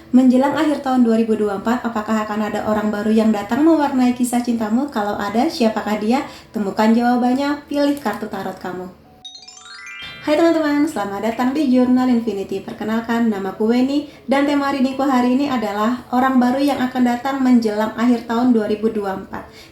Menjelang akhir tahun 2024, apakah akan ada orang baru yang datang mewarnai kisah cintamu? Kalau ada, siapakah dia? Temukan jawabannya, pilih kartu tarot kamu. Hai teman-teman, selamat datang di Jurnal Infinity. Perkenalkan, namaku Weni dan tema readingku hari ini adalah orang baru yang akan datang menjelang akhir tahun 2024.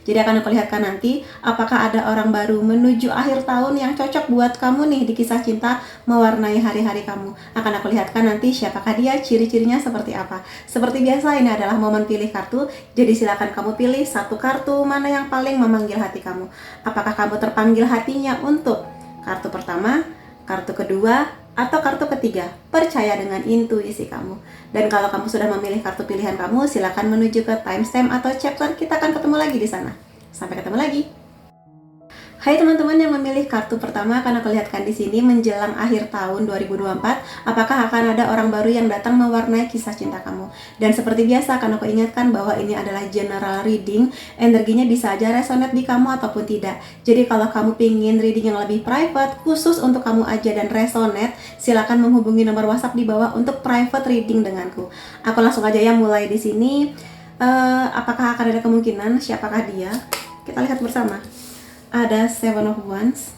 Jadi akan aku lihatkan nanti apakah ada orang baru menuju akhir tahun yang cocok buat kamu nih di kisah cinta mewarnai hari-hari kamu. Akan aku lihatkan nanti siapakah dia, ciri-cirinya seperti apa. Seperti biasa, ini adalah momen pilih kartu, jadi silakan kamu pilih satu kartu mana yang paling memanggil hati kamu. Apakah kamu terpanggil hatinya untuk kartu pertama, kartu kedua, atau kartu ketiga? Percaya dengan intuisi kamu. Dan kalau kamu sudah memilih kartu pilihan kamu, silakan menuju ke timestamp atau chapter. Kita akan ketemu lagi di sana. Sampai ketemu lagi. Hai teman-teman yang memilih kartu pertama, akan aku lihatkan di sini menjelang akhir tahun 2024, apakah akan ada orang baru yang datang mewarnai kisah cinta kamu. Dan seperti biasa akan aku ingatkan bahwa ini adalah general reading, energinya bisa aja resonate di kamu ataupun tidak. Jadi kalau kamu pingin reading yang lebih private, khusus untuk kamu aja dan resonate, silakan menghubungi nomor WhatsApp di bawah untuk private reading denganku. Aku langsung aja ya mulai di sini. Apakah akan ada kemungkinan siapakah dia? Kita lihat bersama. Ada Seven of Wands,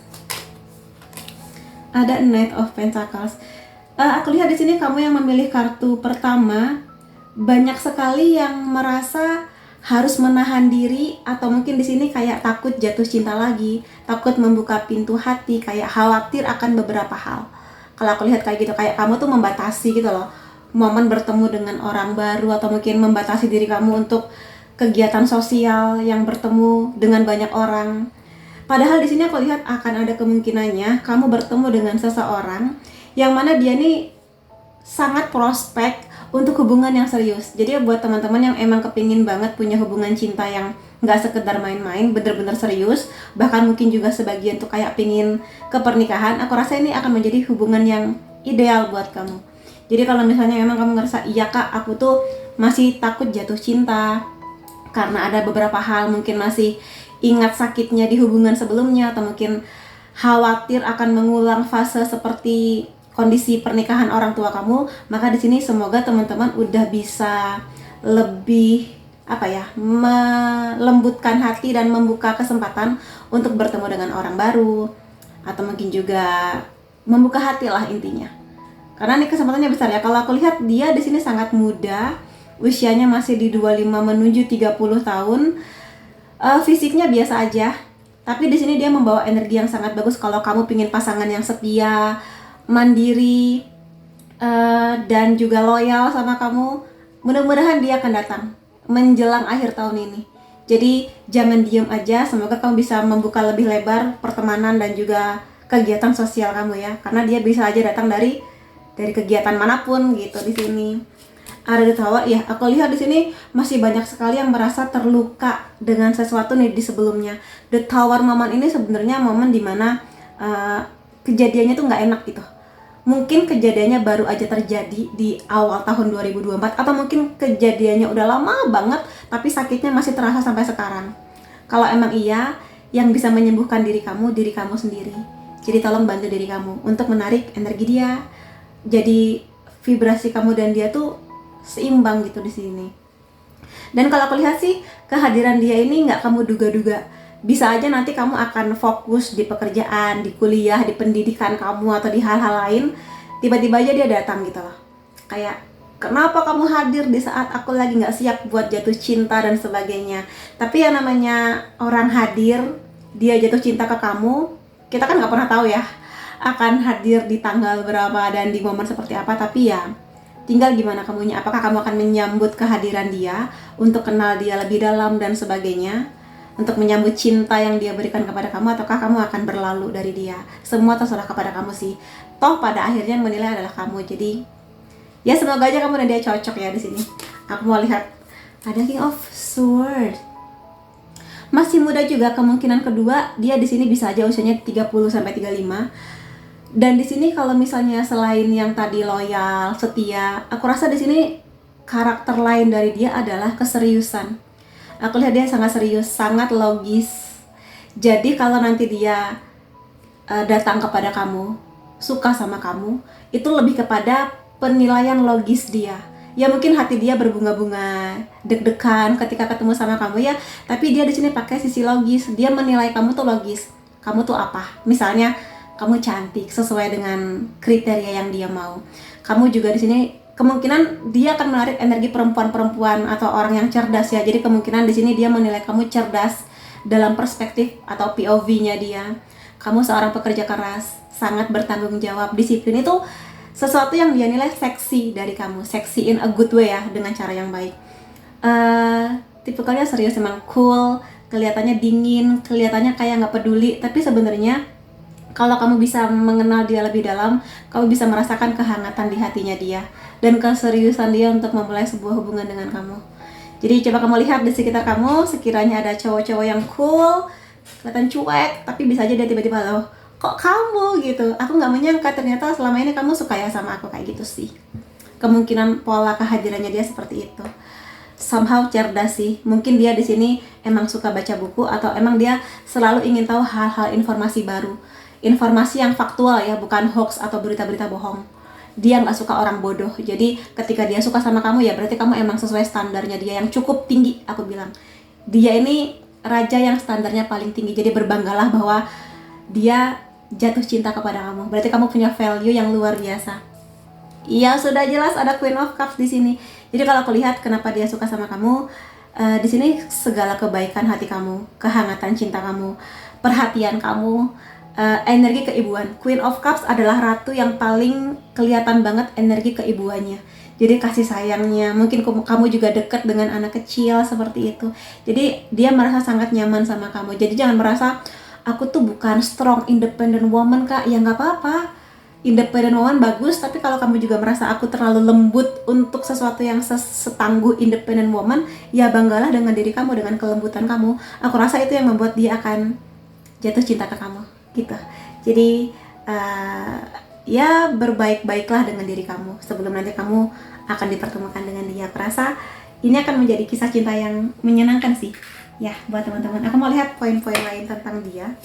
ada Knight of Pentacles. Aku lihat di sini kamu yang memilih kartu pertama, banyak sekali yang merasa harus menahan diri, atau mungkin di sini kayak takut jatuh cinta lagi, takut membuka pintu hati, kayak khawatir akan beberapa hal. Kalau aku lihat kayak gitu, kayak kamu tuh membatasi gitu loh, momen bertemu dengan orang baru, atau mungkin membatasi diri kamu untuk kegiatan sosial yang bertemu dengan banyak orang. Padahal di sini aku lihat akan ada kemungkinannya kamu bertemu dengan seseorang yang mana dia nih sangat prospek untuk hubungan yang serius. Jadi buat teman-teman yang emang kepingin banget punya hubungan cinta yang nggak sekedar main-main, bener-bener serius, bahkan mungkin juga sebagian tuh kayak pingin ke pernikahan, aku rasa ini akan menjadi hubungan yang ideal buat kamu. Jadi kalau misalnya memang kamu ngerasa, iya kak, aku tuh masih takut jatuh cinta karena ada beberapa hal, mungkin masih ingat sakitnya di hubungan sebelumnya, atau mungkin khawatir akan mengulang fase seperti kondisi pernikahan orang tua kamu, maka di sini semoga teman-teman udah bisa lebih melembutkan hati dan membuka kesempatan untuk bertemu dengan orang baru, atau mungkin juga membuka hati lah intinya. Karena ini kesempatannya besar ya. Kalau aku lihat dia di sini sangat muda, usianya masih di 25 menuju 30 tahun. Fisiknya biasa aja, tapi di sini dia membawa energi yang sangat bagus kalau kamu pingin pasangan yang setia, mandiri, dan juga loyal sama kamu. Mudah-mudahan dia akan datang menjelang akhir tahun ini. Jadi jangan diem aja, semoga kamu bisa membuka lebih lebar pertemanan dan juga kegiatan sosial kamu ya, karena dia bisa aja datang dari kegiatan manapun gitu di sini. Ada The Tower ya, aku lihat di sini masih banyak sekali yang merasa terluka dengan sesuatu nih di sebelumnya. The Tower momen ini sebenarnya momen dimana kejadiannya tuh nggak enak gitu. Mungkin kejadiannya baru aja terjadi di awal tahun 2024, atau mungkin kejadiannya udah lama banget tapi sakitnya masih terasa sampai sekarang. Kalau emang iya, yang bisa menyembuhkan diri kamu sendiri. Jadi tolong bantu diri kamu untuk menarik energi dia. Jadi vibrasi kamu dan dia tuh seimbang gitu di sini. Dan kalau aku lihat sih, kehadiran dia ini nggak kamu duga-duga. Bisa aja nanti kamu akan fokus di pekerjaan, di kuliah, di pendidikan kamu, atau di hal-hal lain. Tiba-tiba aja dia datang gitu loh. Kayak, kenapa kamu hadir di saat aku lagi nggak siap buat jatuh cinta dan sebagainya. Tapi yang namanya orang hadir, dia jatuh cinta ke kamu, kita kan nggak pernah tahu ya akan hadir di tanggal berapa dan di momen seperti apa. Tapi ya tinggal gimana kamunya, apakah kamu akan menyambut kehadiran dia untuk kenal dia lebih dalam dan sebagainya, untuk menyambut cinta yang dia berikan kepada kamu, ataukah kamu akan berlalu dari dia. Semua terserah kepada kamu sih. Toh pada akhirnya yang menilai adalah kamu. Jadi ya semoga aja kamu dan dia cocok ya di sini. Aku mau lihat ada King of Swords. Masih muda juga, kemungkinan kedua dia di sini bisa aja usianya 30 sampai 35. Dan di sini kalau misalnya selain yang tadi loyal, setia, aku rasa di sini karakter lain dari dia adalah keseriusan. Aku lihat dia sangat serius, sangat logis. Jadi kalau nanti dia datang kepada kamu, suka sama kamu, itu lebih kepada penilaian logis dia. Ya mungkin hati dia berbunga-bunga, deg-degan ketika ketemu sama kamu ya, tapi dia di sini pakai sisi logis. Dia menilai kamu tuh logis. Kamu tuh apa? Misalnya kamu cantik sesuai dengan kriteria yang dia mau. Kamu juga di sini kemungkinan dia akan menarik energi perempuan-perempuan atau orang yang cerdas ya. Jadi kemungkinan di sini dia menilai kamu cerdas dalam perspektif atau POV-nya dia. Kamu seorang pekerja keras, sangat bertanggung jawab, disiplin itu sesuatu yang dia nilai seksi dari kamu. Seksi in a good way ya, dengan cara yang baik. Tipikalnya serius, emang cool, kelihatannya dingin, kelihatannya kayak nggak peduli, tapi sebenarnya kalau kamu bisa mengenal dia lebih dalam, kamu bisa merasakan kehangatan di hatinya dia dan keseriusan dia untuk memulai sebuah hubungan dengan kamu. Jadi coba kamu lihat di sekitar kamu, sekiranya ada cowok-cowok yang cool, kelihatan cuek, tapi bisa aja dia tiba-tiba, loh kok kamu gitu, aku nggak menyangka ternyata selama ini kamu suka ya sama aku, kayak gitu sih. Kemungkinan pola kehadirannya dia seperti itu. Somehow cerdas sih, mungkin dia di sini emang suka baca buku atau emang dia selalu ingin tahu hal-hal informasi baru, informasi yang faktual ya, bukan hoax atau berita-berita bohong. Dia nggak suka orang bodoh. Jadi ketika dia suka sama kamu ya berarti kamu emang sesuai standarnya dia yang cukup tinggi. Aku bilang dia ini raja yang standarnya paling tinggi. Jadi berbanggalah bahwa dia jatuh cinta kepada kamu. Berarti kamu punya value yang luar biasa. Iya, sudah jelas ada Queen of Cups di sini. Jadi kalau aku lihat kenapa dia suka sama kamu, di sini segala kebaikan hati kamu, kehangatan cinta kamu, perhatian kamu, energi keibuan. Queen of Cups adalah ratu yang paling kelihatan banget energi keibuannya. Jadi kasih sayangnya, mungkin kamu juga dekat dengan anak kecil seperti itu. Jadi dia merasa sangat nyaman sama kamu. Jadi jangan merasa aku tuh bukan strong independent woman kak. Ya nggak apa-apa. Independent woman bagus, tapi kalau kamu juga merasa aku terlalu lembut untuk sesuatu yang setangguh independent woman, ya banggalah dengan diri kamu, dengan kelembutan kamu. Aku rasa itu yang membuat dia akan jatuh cinta ke kamu gitu. Jadi ya berbaik-baiklah dengan diri kamu sebelum nanti kamu akan dipertemukan dengan dia. Aku rasa ini akan menjadi kisah cinta yang menyenangkan sih ya buat teman-teman. Aku mau lihat poin-poin lain tentang dia.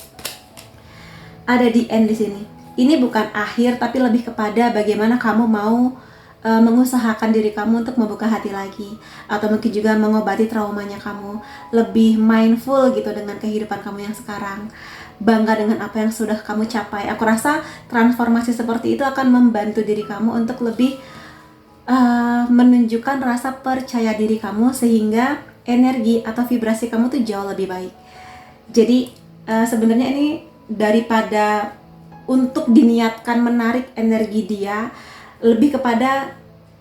Ada di end di sini. Ini bukan akhir, tapi lebih kepada bagaimana kamu mau mengusahakan diri kamu untuk membuka hati lagi, atau mungkin juga mengobati traumanya kamu, lebih mindful gitu dengan kehidupan kamu yang sekarang, bangga dengan apa yang sudah kamu capai. Aku rasa transformasi seperti itu akan membantu diri kamu untuk lebih menunjukkan rasa percaya diri kamu, sehingga energi atau vibrasi kamu tuh jauh lebih baik. Jadi sebenarnya ini daripada untuk diniatkan menarik energi dia, lebih kepada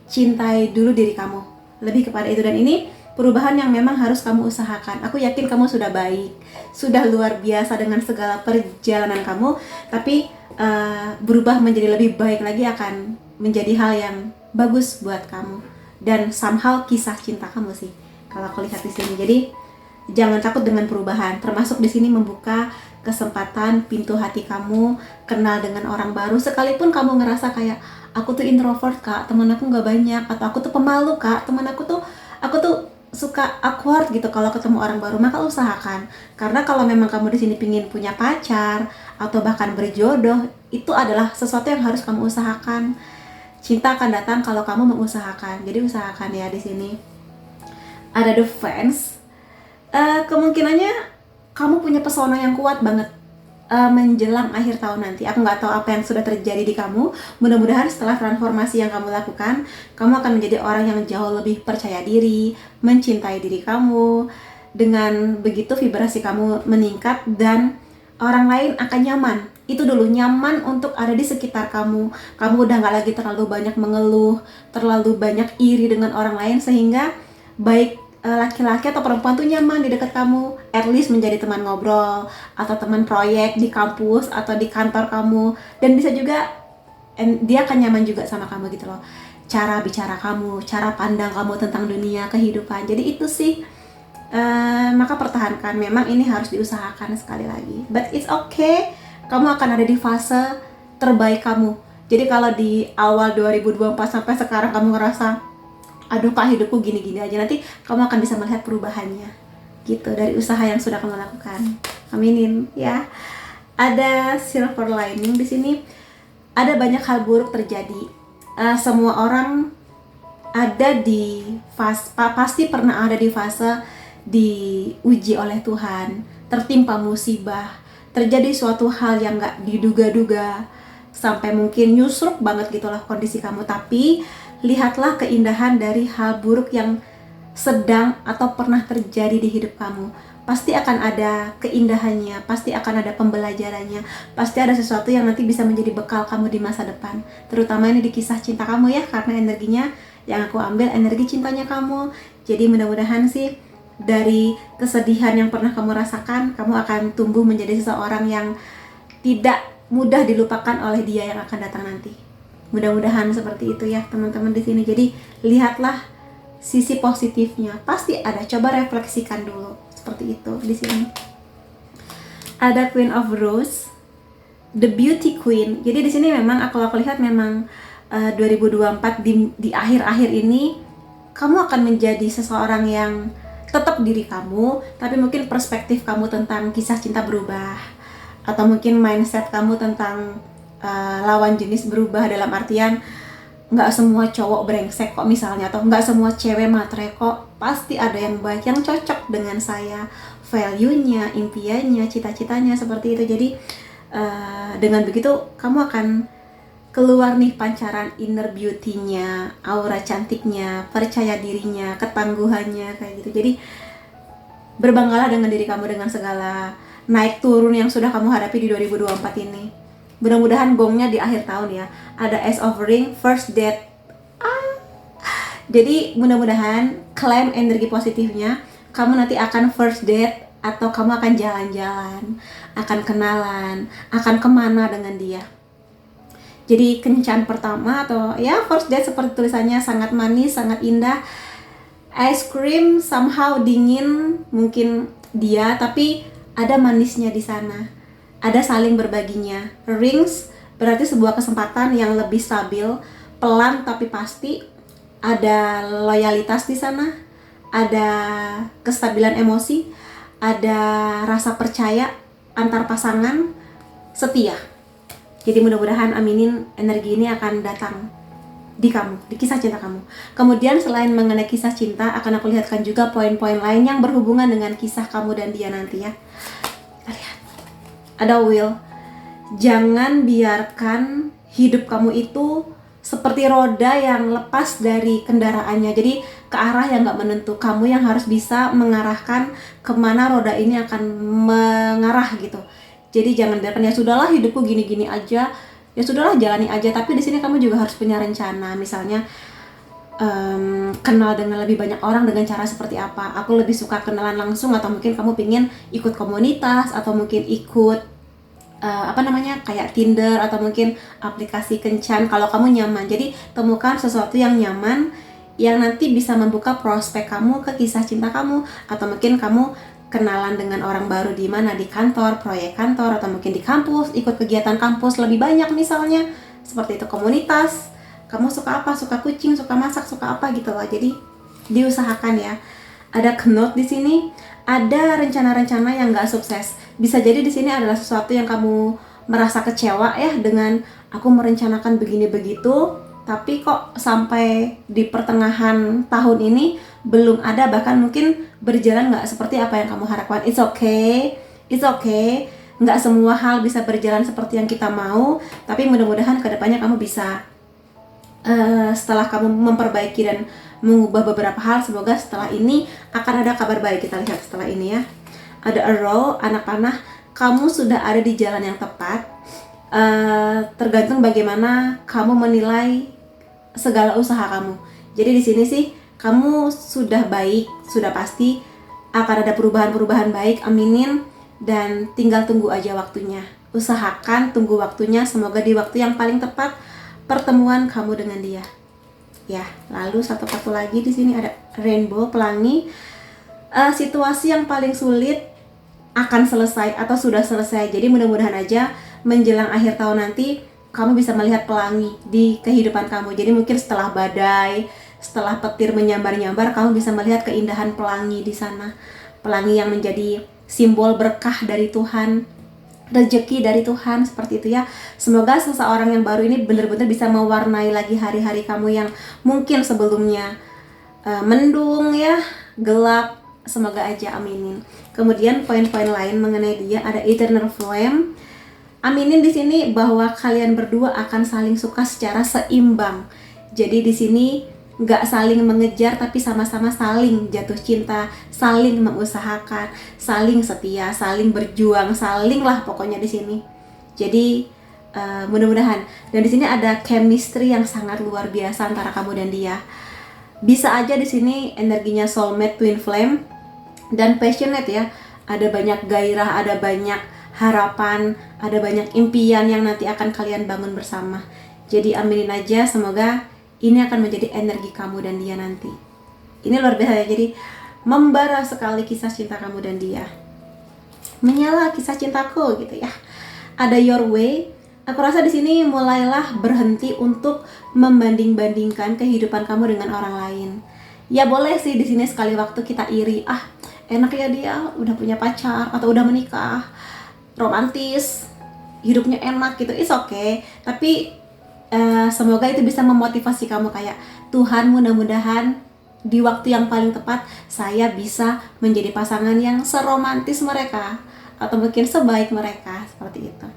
cintai dulu diri kamu, lebih kepada itu. Dan ini perubahan yang memang harus kamu usahakan. Aku yakin kamu sudah baik, sudah luar biasa dengan segala perjalanan kamu, tapi berubah menjadi lebih baik lagi akan menjadi hal yang bagus buat kamu dan somehow kisah cinta kamu sih kalau aku lihat di sini. Jadi jangan takut dengan perubahan, termasuk di sini membuka kesempatan pintu hati kamu, kenal dengan orang baru. Sekalipun kamu ngerasa kayak aku tuh introvert kak, teman aku nggak banyak, atau aku tuh pemalu kak, teman aku tuh suka awkward gitu kalau ketemu orang baru, maka usahakan. Karena kalau memang kamu di sini pingin punya pacar atau bahkan berjodoh, itu adalah sesuatu yang harus kamu usahakan. Cinta akan datang kalau kamu mengusahakan. Jadi usahakan ya di sini. Ada the fans. Kemungkinannya kamu punya pesona yang kuat banget menjelang akhir tahun nanti. Aku nggak tahu apa yang sudah terjadi di kamu. Mudah-mudahan setelah transformasi yang kamu lakukan, kamu akan menjadi orang yang jauh lebih percaya diri, mencintai diri kamu. Dengan begitu vibrasi kamu meningkat dan orang lain akan nyaman. Itu dulu, nyaman untuk ada di sekitar kamu. Kamu udah nggak lagi terlalu banyak mengeluh, terlalu banyak iri dengan orang lain, sehingga baik laki-laki atau perempuan tuh nyaman di dekat kamu, at least menjadi teman ngobrol atau teman proyek di kampus atau di kantor kamu. Dan bisa juga dia akan nyaman juga sama kamu gitu loh, cara bicara kamu, cara pandang kamu tentang dunia, kehidupan. Jadi itu sih, maka pertahankan. Memang ini harus diusahakan sekali lagi, but it's okay. Kamu akan ada di fase terbaik kamu. Jadi kalau di awal 2024 sampai sekarang kamu ngerasa aduh kak hidupku gini-gini aja, nanti kamu akan bisa melihat perubahannya gitu dari usaha yang sudah kamu lakukan. Aminin ya. Ada silver lining di sini. Ada banyak hal buruk terjadi. Semua orang ada di fase, pasti pernah ada di fase diuji oleh Tuhan, tertimpa musibah, terjadi suatu hal yang gak diduga-duga, sampai mungkin nyusruk banget gitulah kondisi kamu. Tapi lihatlah keindahan dari hal buruk yang sedang atau pernah terjadi di hidup kamu. Pasti akan ada keindahannya, pasti akan ada pembelajarannya, pasti ada sesuatu yang nanti bisa menjadi bekal kamu di masa depan. Terutama ini di kisah cinta kamu ya, karena energinya yang aku ambil energi cintanya kamu. Jadi mudah-mudahan sih dari kesedihan yang pernah kamu rasakan, kamu akan tumbuh menjadi seseorang yang tidak mudah dilupakan oleh dia yang akan datang nanti. Mudah-mudahan seperti itu ya teman-teman di sini. Jadi lihatlah sisi positifnya, pasti ada. Coba refleksikan dulu seperti itu di sini. Ada Queen of Rose, the Beauty Queen. Jadi di sini memang aku lihat memang 2024 di akhir-akhir ini kamu akan menjadi seseorang yang tetap diri kamu, tapi mungkin perspektif kamu tentang kisah cinta berubah, atau mungkin mindset kamu tentang lawan jenis berubah, dalam artian nggak semua cowok brengsek kok misalnya, atau nggak semua cewek matre kok, pasti ada yang baik yang cocok dengan saya, value-nya, impiannya, cita-citanya seperti itu. Jadi dengan begitu kamu akan keluar nih pancaran inner beauty-nya, aura cantiknya, percaya dirinya, ketangguhannya kayak gitu. Jadi berbanggalah dengan diri kamu, dengan segala naik turun yang sudah kamu hadapi di 2024 ini. Mudah-mudahan gongnya di akhir tahun ya. Ada Ace of Ring, first date. Jadi mudah-mudahan klaim energi positifnya, kamu nanti akan first date, atau kamu akan jalan-jalan, akan kenalan, akan kemana dengan dia. Jadi kencan pertama atau ya first date seperti tulisannya, sangat manis, sangat indah. Ice cream somehow dingin mungkin dia, tapi ada manisnya di sana. Ada saling berbaginya. Rings berarti sebuah kesempatan yang lebih stabil, pelan tapi pasti. Ada loyalitas di sana, ada kestabilan emosi, ada rasa percaya antar pasangan, setia. Jadi mudah-mudahan aminin energi ini akan datang di kamu, di kisah cinta kamu. Kemudian selain mengenai kisah cinta, akan aku lihatkan juga poin-poin lain yang berhubungan dengan kisah kamu dan dia nanti ya. Kita lihat. Ada Will. Jangan biarkan hidup kamu itu seperti roda yang lepas dari kendaraannya. Jadi ke arah yang gak menentu. Kamu yang harus bisa mengarahkan kemana roda ini akan mengarah gitu. Jadi jangan biarkan ya sudahlah hidupku gini-gini aja, ya sudahlah jalani aja. Tapi di sini kamu juga harus punya rencana. Misalnya kenal dengan lebih banyak orang dengan cara seperti apa. Aku lebih suka kenalan langsung, atau mungkin kamu pingin ikut komunitas, atau mungkin ikut kayak Tinder, atau mungkin aplikasi kencan kalau kamu nyaman. Jadi temukan sesuatu yang nyaman, yang nanti bisa membuka prospek kamu ke kisah cinta kamu. Atau mungkin kamu kenalan dengan orang baru di mana, di kantor, proyek kantor, atau mungkin di kampus, ikut kegiatan kampus lebih banyak misalnya, seperti itu, komunitas. Kamu suka apa? Suka kucing, suka masak, suka apa gitu loh. Jadi diusahakan ya. Ada Knut di sini, ada rencana-rencana yang nggak sukses. Bisa jadi di sini adalah sesuatu yang kamu merasa kecewa ya, dengan aku merencanakan begini begitu, tapi kok sampai di pertengahan tahun ini belum ada, bahkan mungkin berjalan nggak seperti apa yang kamu harapkan. It's okay, nggak semua hal bisa berjalan seperti yang kita mau, tapi mudah-mudahan kedepannya kamu bisa setelah kamu memperbaiki dan mengubah beberapa hal, semoga setelah ini akan ada kabar baik. Kita lihat setelah ini ya. Ada Arrow, anak panah, kamu sudah ada di jalan yang tepat. Tergantung bagaimana kamu menilai segala usaha kamu. Jadi di sini sih kamu sudah baik, sudah pasti akan ada perubahan-perubahan baik, aminin, dan tinggal tunggu aja waktunya. Usahakan tunggu waktunya, semoga di waktu yang paling tepat pertemuan kamu dengan dia. Ya, lalu satu kartu lagi di sini ada Rainbow, pelangi. Situasi yang paling sulit akan selesai atau sudah selesai. Jadi mudah-mudahan aja menjelang akhir tahun nanti kamu bisa melihat pelangi di kehidupan kamu. Jadi mungkin setelah badai, setelah petir menyambar-nyambar, kamu bisa melihat keindahan pelangi di sana. Pelangi yang menjadi simbol berkah dari Tuhan. rezeki dari Tuhan, seperti itu ya. Semoga seseorang yang baru ini benar-benar bisa mewarnai lagi hari-hari kamu yang mungkin sebelumnya mendung ya, gelap. Semoga aja, aminin. Kemudian poin-poin lain mengenai dia ada eternal flame. Aminin di sini bahwa kalian berdua akan saling suka secara seimbang. Jadi di sini nggak saling mengejar, tapi sama-sama saling jatuh cinta, saling mengusahakan, saling setia, saling berjuang, saling lah pokoknya di sini. Jadi mudah-mudahan. Dan di sini ada chemistry yang sangat luar biasa antara kamu dan dia. Bisa aja di sini energinya soulmate, twin flame, dan passionate ya. Ada banyak gairah, ada banyak harapan, ada banyak impian yang nanti akan kalian bangun bersama. Jadi aminin aja, semoga ini akan menjadi energi kamu dan dia nanti. Ini luar biasa ya, jadi membara sekali kisah cinta kamu dan dia. Menyala kisah cintaku gitu ya. Ada your way. Aku rasa di sini mulailah berhenti untuk membanding-bandingkan kehidupan kamu dengan orang lain. Ya boleh sih di sini sekali waktu kita iri, enak ya dia udah punya pacar atau udah menikah, romantis, hidupnya enak gitu, it's okay. Tapi semoga itu bisa memotivasi kamu kayak, Tuhan mudah-mudahan di waktu yang paling tepat saya bisa menjadi pasangan yang seromantis mereka atau mungkin sebaik mereka, seperti itu.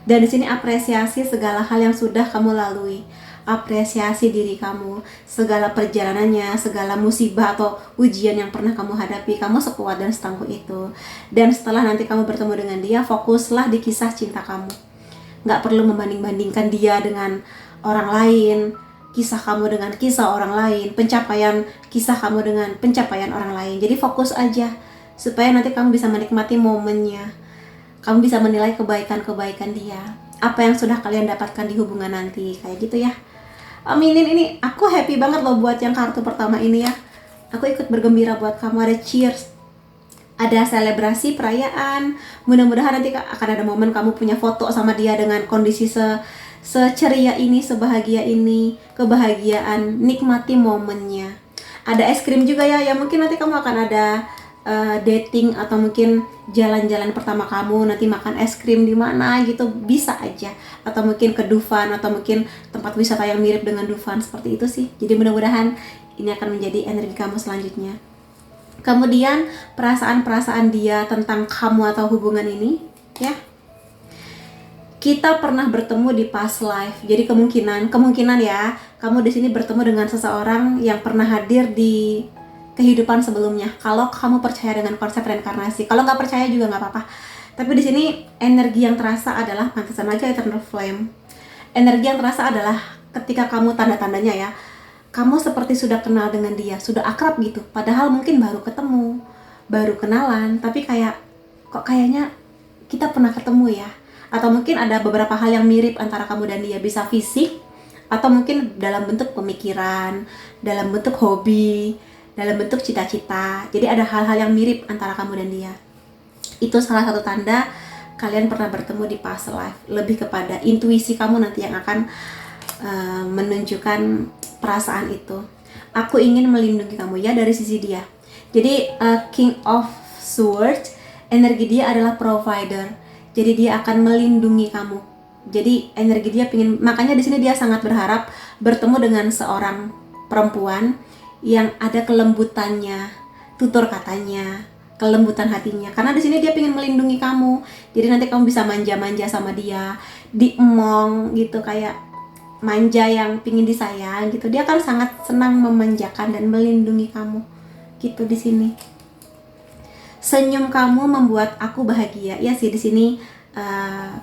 Dan di sini apresiasi segala hal yang sudah kamu lalui, apresiasi diri kamu, segala perjalanannya, segala musibah atau ujian yang pernah kamu hadapi, kamu sekuat dan setangguh itu. Dan setelah nanti kamu bertemu dengan dia, fokuslah di kisah cinta kamu. Nggak perlu membanding-bandingkan dia dengan orang lain, kisah kamu dengan kisah orang lain, pencapaian kisah kamu dengan pencapaian orang lain. Jadi fokus aja supaya nanti kamu bisa menikmati momennya. Kamu bisa menilai kebaikan-kebaikan dia, apa yang sudah kalian dapatkan di hubungan nanti, kayak gitu ya. Aminin ini, aku happy banget loh buat yang kartu pertama ini ya. Aku ikut bergembira buat kamu, ada cheers, ada selebrasi perayaan. Mudah-mudahan nanti akan ada momen kamu punya foto sama dia dengan kondisi seceria ini, sebahagia ini, kebahagiaan, nikmati momennya. Ada es krim juga ya, ya mungkin nanti kamu akan ada dating atau mungkin jalan-jalan pertama kamu, nanti makan es krim di mana gitu, bisa aja. Atau mungkin ke Dufan atau mungkin tempat wisata yang mirip dengan Dufan, seperti itu sih. Jadi mudah-mudahan ini akan menjadi energi kamu selanjutnya. Kemudian perasaan-perasaan dia tentang kamu atau hubungan ini ya. Kita pernah bertemu di past life. Jadi kemungkinan ya, kamu di sini bertemu dengan seseorang yang pernah hadir di kehidupan sebelumnya. Kalau kamu percaya dengan konsep reinkarnasi, kalau nggak percaya juga nggak apa-apa. Tapi di sini energi yang terasa adalah pantesan aja eternal flame. Energi yang terasa adalah ketika kamu tanda-tandanya ya, kamu seperti sudah kenal dengan dia, sudah akrab gitu. Padahal mungkin baru ketemu, baru kenalan, tapi kok kayaknya kita pernah ketemu ya. Atau mungkin ada beberapa hal yang mirip antara kamu dan dia, bisa fisik atau mungkin dalam bentuk pemikiran, dalam bentuk hobi, dalam bentuk cita-cita. Jadi ada hal-hal yang mirip antara kamu dan dia. Itu salah satu tanda kalian pernah bertemu di past life. Lebih kepada intuisi kamu nanti yang akan menunjukkan perasaan itu. Aku ingin melindungi kamu ya dari sisi dia. Jadi King of Swords, energi dia adalah provider. Jadi dia akan melindungi kamu. Jadi energi dia makanya di sini dia sangat berharap bertemu dengan seorang perempuan yang ada kelembutannya, tutur katanya, kelembutan hatinya. Karena di sini dia pengen melindungi kamu. Jadi nanti kamu bisa manja-manja sama dia, diemong gitu, kayak manja yang pingin disayang gitu. Dia kan sangat senang memanjakan dan melindungi kamu. Gitu di sini. Senyum kamu membuat aku bahagia. Ya sih di sini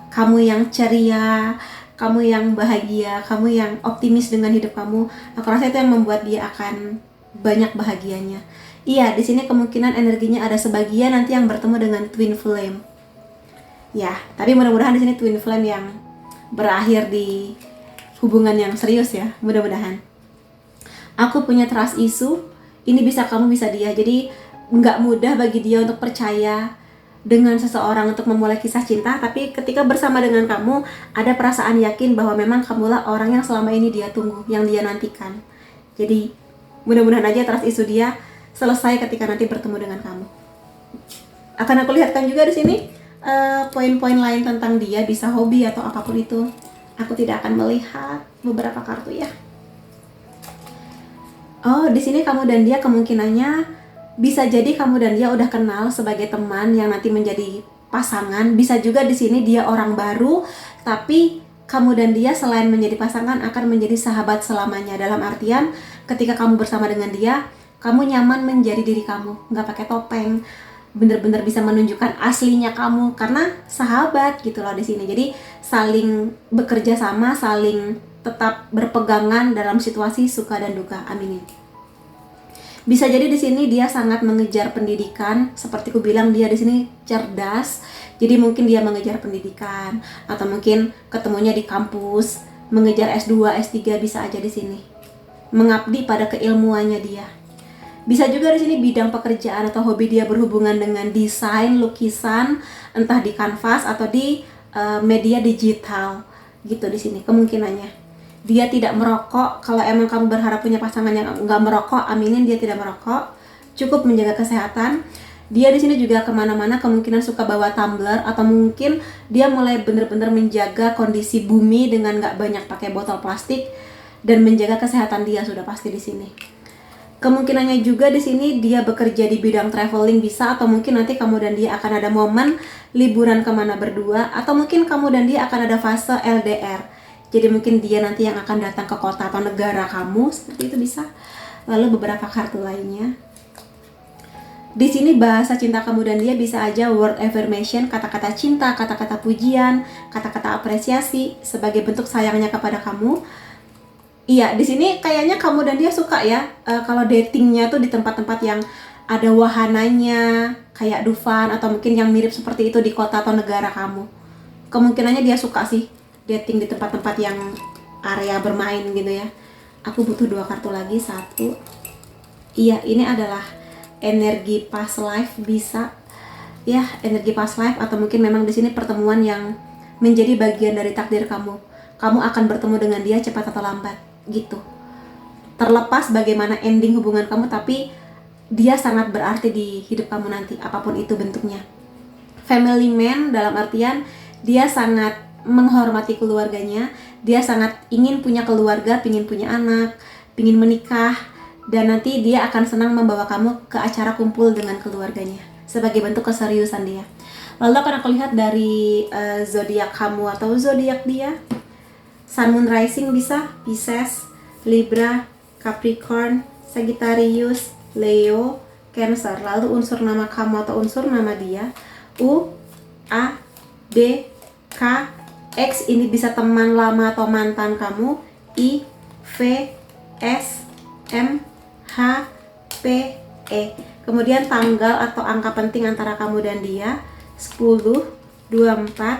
kamu yang ceria, kamu yang bahagia, kamu yang optimis dengan hidup kamu. Aku rasa itu yang membuat dia akan banyak bahagianya. Iya, di sini kemungkinan energinya ada sebagian nanti yang bertemu dengan twin flame. Ya, tapi mudah-mudahan di sini twin flame yang berakhir di hubungan yang serius ya, mudah-mudahan. Aku punya trust issue, ini bisa kamu bisa dia. Jadi nggak mudah bagi dia untuk percaya dengan seseorang untuk memulai kisah cinta, tapi ketika bersama dengan kamu ada perasaan yakin bahwa memang kamulah orang yang selama ini dia tunggu, yang dia nantikan. Jadi mudah-mudahan aja trust issue dia selesai ketika nanti bertemu dengan kamu. Akan aku lihatkan juga di sini poin-poin lain tentang dia, bisa hobi atau apapun itu. Aku tidak akan melihat beberapa kartu ya. Oh, di sini kamu dan dia kemungkinannya bisa jadi kamu dan dia udah kenal sebagai teman yang nanti menjadi pasangan. Bisa juga di sini dia orang baru, tapi kamu dan dia selain menjadi pasangan akan menjadi sahabat selamanya. Dalam artian ketika kamu bersama dengan dia, kamu nyaman menjadi diri kamu, nggak pakai topeng, bener-bener bisa menunjukkan aslinya kamu karena sahabat gitu loh di sini. Jadi saling bekerja sama, saling tetap berpegangan dalam situasi suka dan duka. Aminin. Bisa jadi di sini dia sangat mengejar pendidikan, seperti ku bilang dia di sini cerdas. Jadi mungkin dia mengejar pendidikan atau mungkin ketemunya di kampus, mengejar S2, S3 bisa aja di sini. Mengabdi pada keilmuannya dia. Bisa juga di sini bidang pekerjaan atau hobi dia berhubungan dengan desain, lukisan, entah di kanvas atau di media digital gitu di sini kemungkinannya. Dia tidak merokok. Kalau emang kamu berharap punya pasangan yang nggak merokok, aminin dia tidak merokok. Cukup menjaga kesehatan. Dia di sini juga kemana-mana kemungkinan suka bawa tumbler atau mungkin dia mulai bener-bener menjaga kondisi bumi dengan nggak banyak pakai botol plastik dan menjaga kesehatan dia sudah pasti di sini. Kemungkinannya juga di sini dia bekerja di bidang traveling bisa, atau mungkin nanti kamu dan dia akan ada momen liburan kemana berdua, atau mungkin kamu dan dia akan ada fase LDR. Jadi mungkin dia nanti yang akan datang ke kota atau negara kamu, seperti itu bisa. Lalu beberapa kartu lainnya. Di sini bahasa cinta kamu dan dia bisa aja word affirmation, kata-kata cinta, kata-kata pujian, kata-kata apresiasi sebagai bentuk sayangnya kepada kamu. Iya, di sini kayaknya kamu dan dia suka ya kalau datingnya tuh di tempat-tempat yang ada wahananya, kayak Dufan atau mungkin yang mirip seperti itu di kota atau negara kamu. Kemungkinannya dia suka sih dating di tempat-tempat yang area bermain gitu ya. Aku butuh 2 kartu lagi, 1. Iya, ini adalah energi past life bisa. Ya, energi past life atau mungkin memang di sini pertemuan yang menjadi bagian dari takdir kamu. Kamu akan bertemu dengan dia cepat atau lambat gitu. Terlepas bagaimana ending hubungan kamu, tapi dia sangat berarti di hidup kamu nanti, apapun itu bentuknya. Family man dalam artian dia sangat menghormati keluarganya, dia sangat ingin punya keluarga, ingin punya anak, ingin menikah, dan nanti dia akan senang membawa kamu ke acara kumpul dengan keluarganya sebagai bentuk keseriusan dia. Lalu akan aku lihat dari zodiak kamu atau zodiak dia. Sun, Moon, Rising bisa Pisces, Libra, Capricorn, Sagittarius, Leo, Cancer. Lalu unsur nama kamu atau unsur nama dia. U, A, D, K, X. Ini bisa teman lama atau mantan kamu. I, V, S, M, H, P, E. Kemudian tanggal atau angka penting antara kamu dan dia. 10, 24,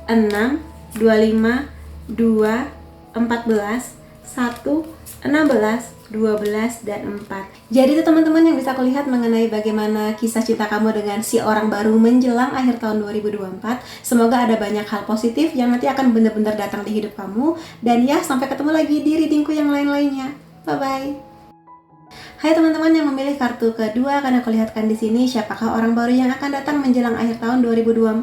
6, 25, 2, 14, 1, 16, 12, dan 4. Jadi itu teman-teman yang bisa aku lihat mengenai bagaimana kisah cinta kamu dengan si orang baru menjelang akhir tahun 2024. Semoga ada banyak hal positif yang nanti akan benar-benar datang di hidup kamu. Dan ya, sampai ketemu lagi di readingku yang lain-lainnya. Bye-bye. Hai teman-teman yang memilih kartu kedua, akan aku lihatkan di sini siapakah orang baru yang akan datang menjelang akhir tahun 2024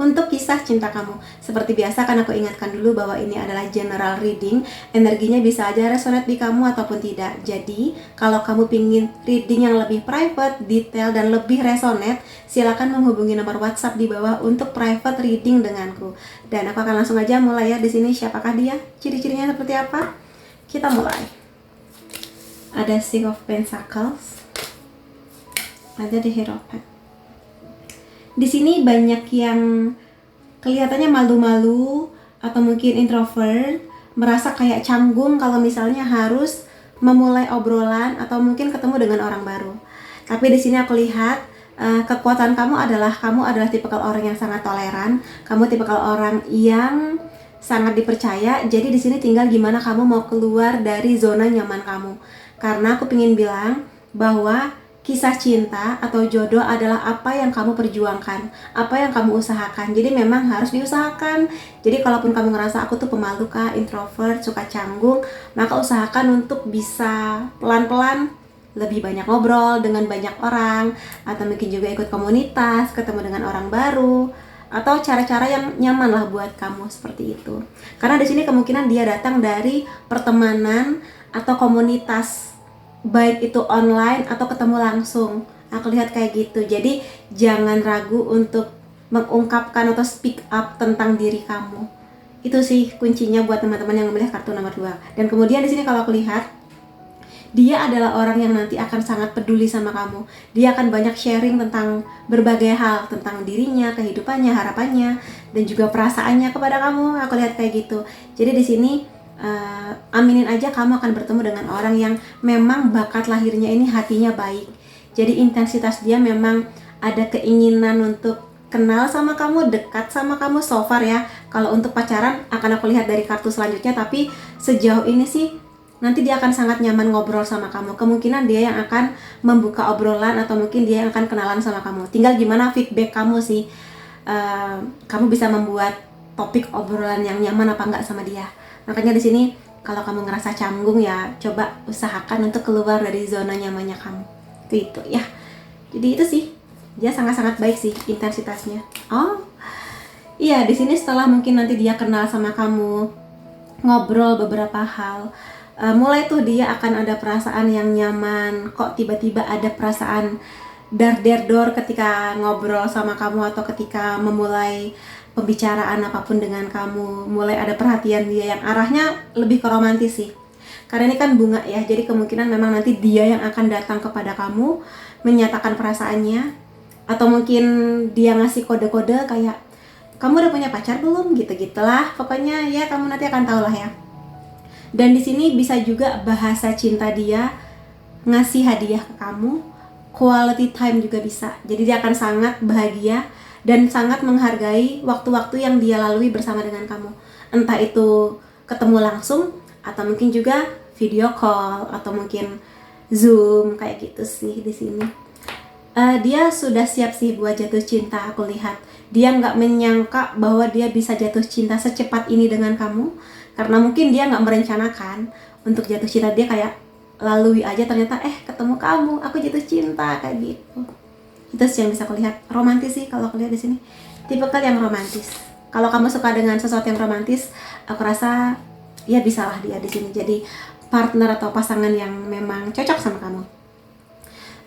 untuk kisah cinta kamu. Seperti biasa kan aku ingatkan dulu bahwa ini adalah general reading, energinya bisa aja resonate di kamu ataupun tidak. Jadi kalau kamu pingin reading yang lebih private, detail, dan lebih resonate, silakan menghubungi nomor WhatsApp di bawah untuk private reading denganku. Dan aku akan langsung aja mulai ya. Di sini siapakah dia, ciri-cirinya seperti apa? Kita mulai. Ada Six of Pentacles, ada The Hierophant. Di sini banyak yang kelihatannya malu-malu atau mungkin introvert, merasa kayak canggung kalau misalnya harus memulai obrolan atau mungkin ketemu dengan orang baru. Tapi di sini aku lihat kekuatan kamu adalah tipikal orang yang sangat toleran, kamu tipikal orang yang sangat dipercaya. Jadi di sini tinggal gimana kamu mau keluar dari zona nyaman kamu. Karena aku pengen bilang bahwa kisah cinta atau jodoh adalah apa yang kamu perjuangkan, apa yang kamu usahakan. Jadi memang harus diusahakan. Jadi kalaupun kamu ngerasa aku tuh pemalu kah, introvert, suka canggung, maka usahakan untuk bisa pelan-pelan lebih banyak ngobrol dengan banyak orang, atau mungkin juga ikut komunitas, ketemu dengan orang baru, atau cara-cara yang nyaman lah buat kamu seperti itu. Karena di sini kemungkinan dia datang dari pertemanan atau komunitas, baik itu online atau ketemu langsung. Aku lihat kayak gitu. Jadi jangan ragu untuk mengungkapkan atau speak up tentang diri kamu. Itu sih kuncinya buat teman-teman yang memilih kartu nomor 2. Dan kemudian di sini kalau aku lihat, dia adalah orang yang nanti akan sangat peduli sama kamu. Dia akan banyak sharing tentang berbagai hal, tentang dirinya, kehidupannya, harapannya, dan juga perasaannya kepada kamu. Aku lihat kayak gitu. Jadi di sini aminin aja kamu akan bertemu dengan orang yang memang bakat lahirnya ini hatinya baik. Jadi intensitas dia memang ada keinginan untuk kenal sama kamu, dekat sama kamu so far ya. Kalau untuk pacaran akan aku lihat dari kartu selanjutnya, tapi sejauh ini sih nanti dia akan sangat nyaman ngobrol sama kamu. Kemungkinan dia yang akan membuka obrolan atau mungkin dia yang akan kenalan sama kamu. Tinggal gimana feedback kamu sih. Kamu bisa membuat topik obrolan yang nyaman apa enggak sama dia. Makanya di sini kalau kamu ngerasa canggung ya coba usahakan untuk keluar dari zona nyamannya kamu. Itu ya. Jadi itu sih. Dia sangat-sangat baik sih intensitasnya. Oh. Iya, di sini setelah mungkin nanti dia kenal sama kamu, ngobrol beberapa hal, mulai tuh dia akan ada perasaan yang nyaman. Kok tiba-tiba ada perasaan dar-der-dor ketika ngobrol sama kamu atau ketika memulai pembicaraan apapun dengan kamu. Mulai ada perhatian dia yang arahnya lebih ke romantis sih. Karena ini kan bunga ya, jadi kemungkinan memang nanti dia yang akan datang kepada kamu, menyatakan perasaannya. Atau mungkin dia ngasih kode-kode kayak, kamu udah punya pacar belum? Gitu-gitulah. Pokoknya ya kamu nanti akan tahu lah ya. Dan di sini bisa juga bahasa cinta dia ngasih hadiah ke kamu, quality time juga bisa. Jadi dia akan sangat bahagia dan sangat menghargai waktu-waktu yang dia lalui bersama dengan kamu. Entah itu ketemu langsung atau mungkin juga video call atau mungkin Zoom kayak gitu sih di sini. Dia sudah siap sih buat jatuh cinta. Aku lihat dia nggak menyangka bahwa dia bisa jatuh cinta secepat ini dengan kamu. Karena mungkin dia nggak merencanakan untuk jatuh cinta. Dia kayak lalui aja ternyata ketemu kamu, aku jatuh cinta kayak gitu. Itu sih yang bisa aku lihat. Romantis sih kalau aku lihat di sini. Tipikal yang romantis. Kalau kamu suka dengan sesuatu yang romantis, aku rasa ya bisalah dia di sini jadi partner atau pasangan yang memang cocok sama kamu.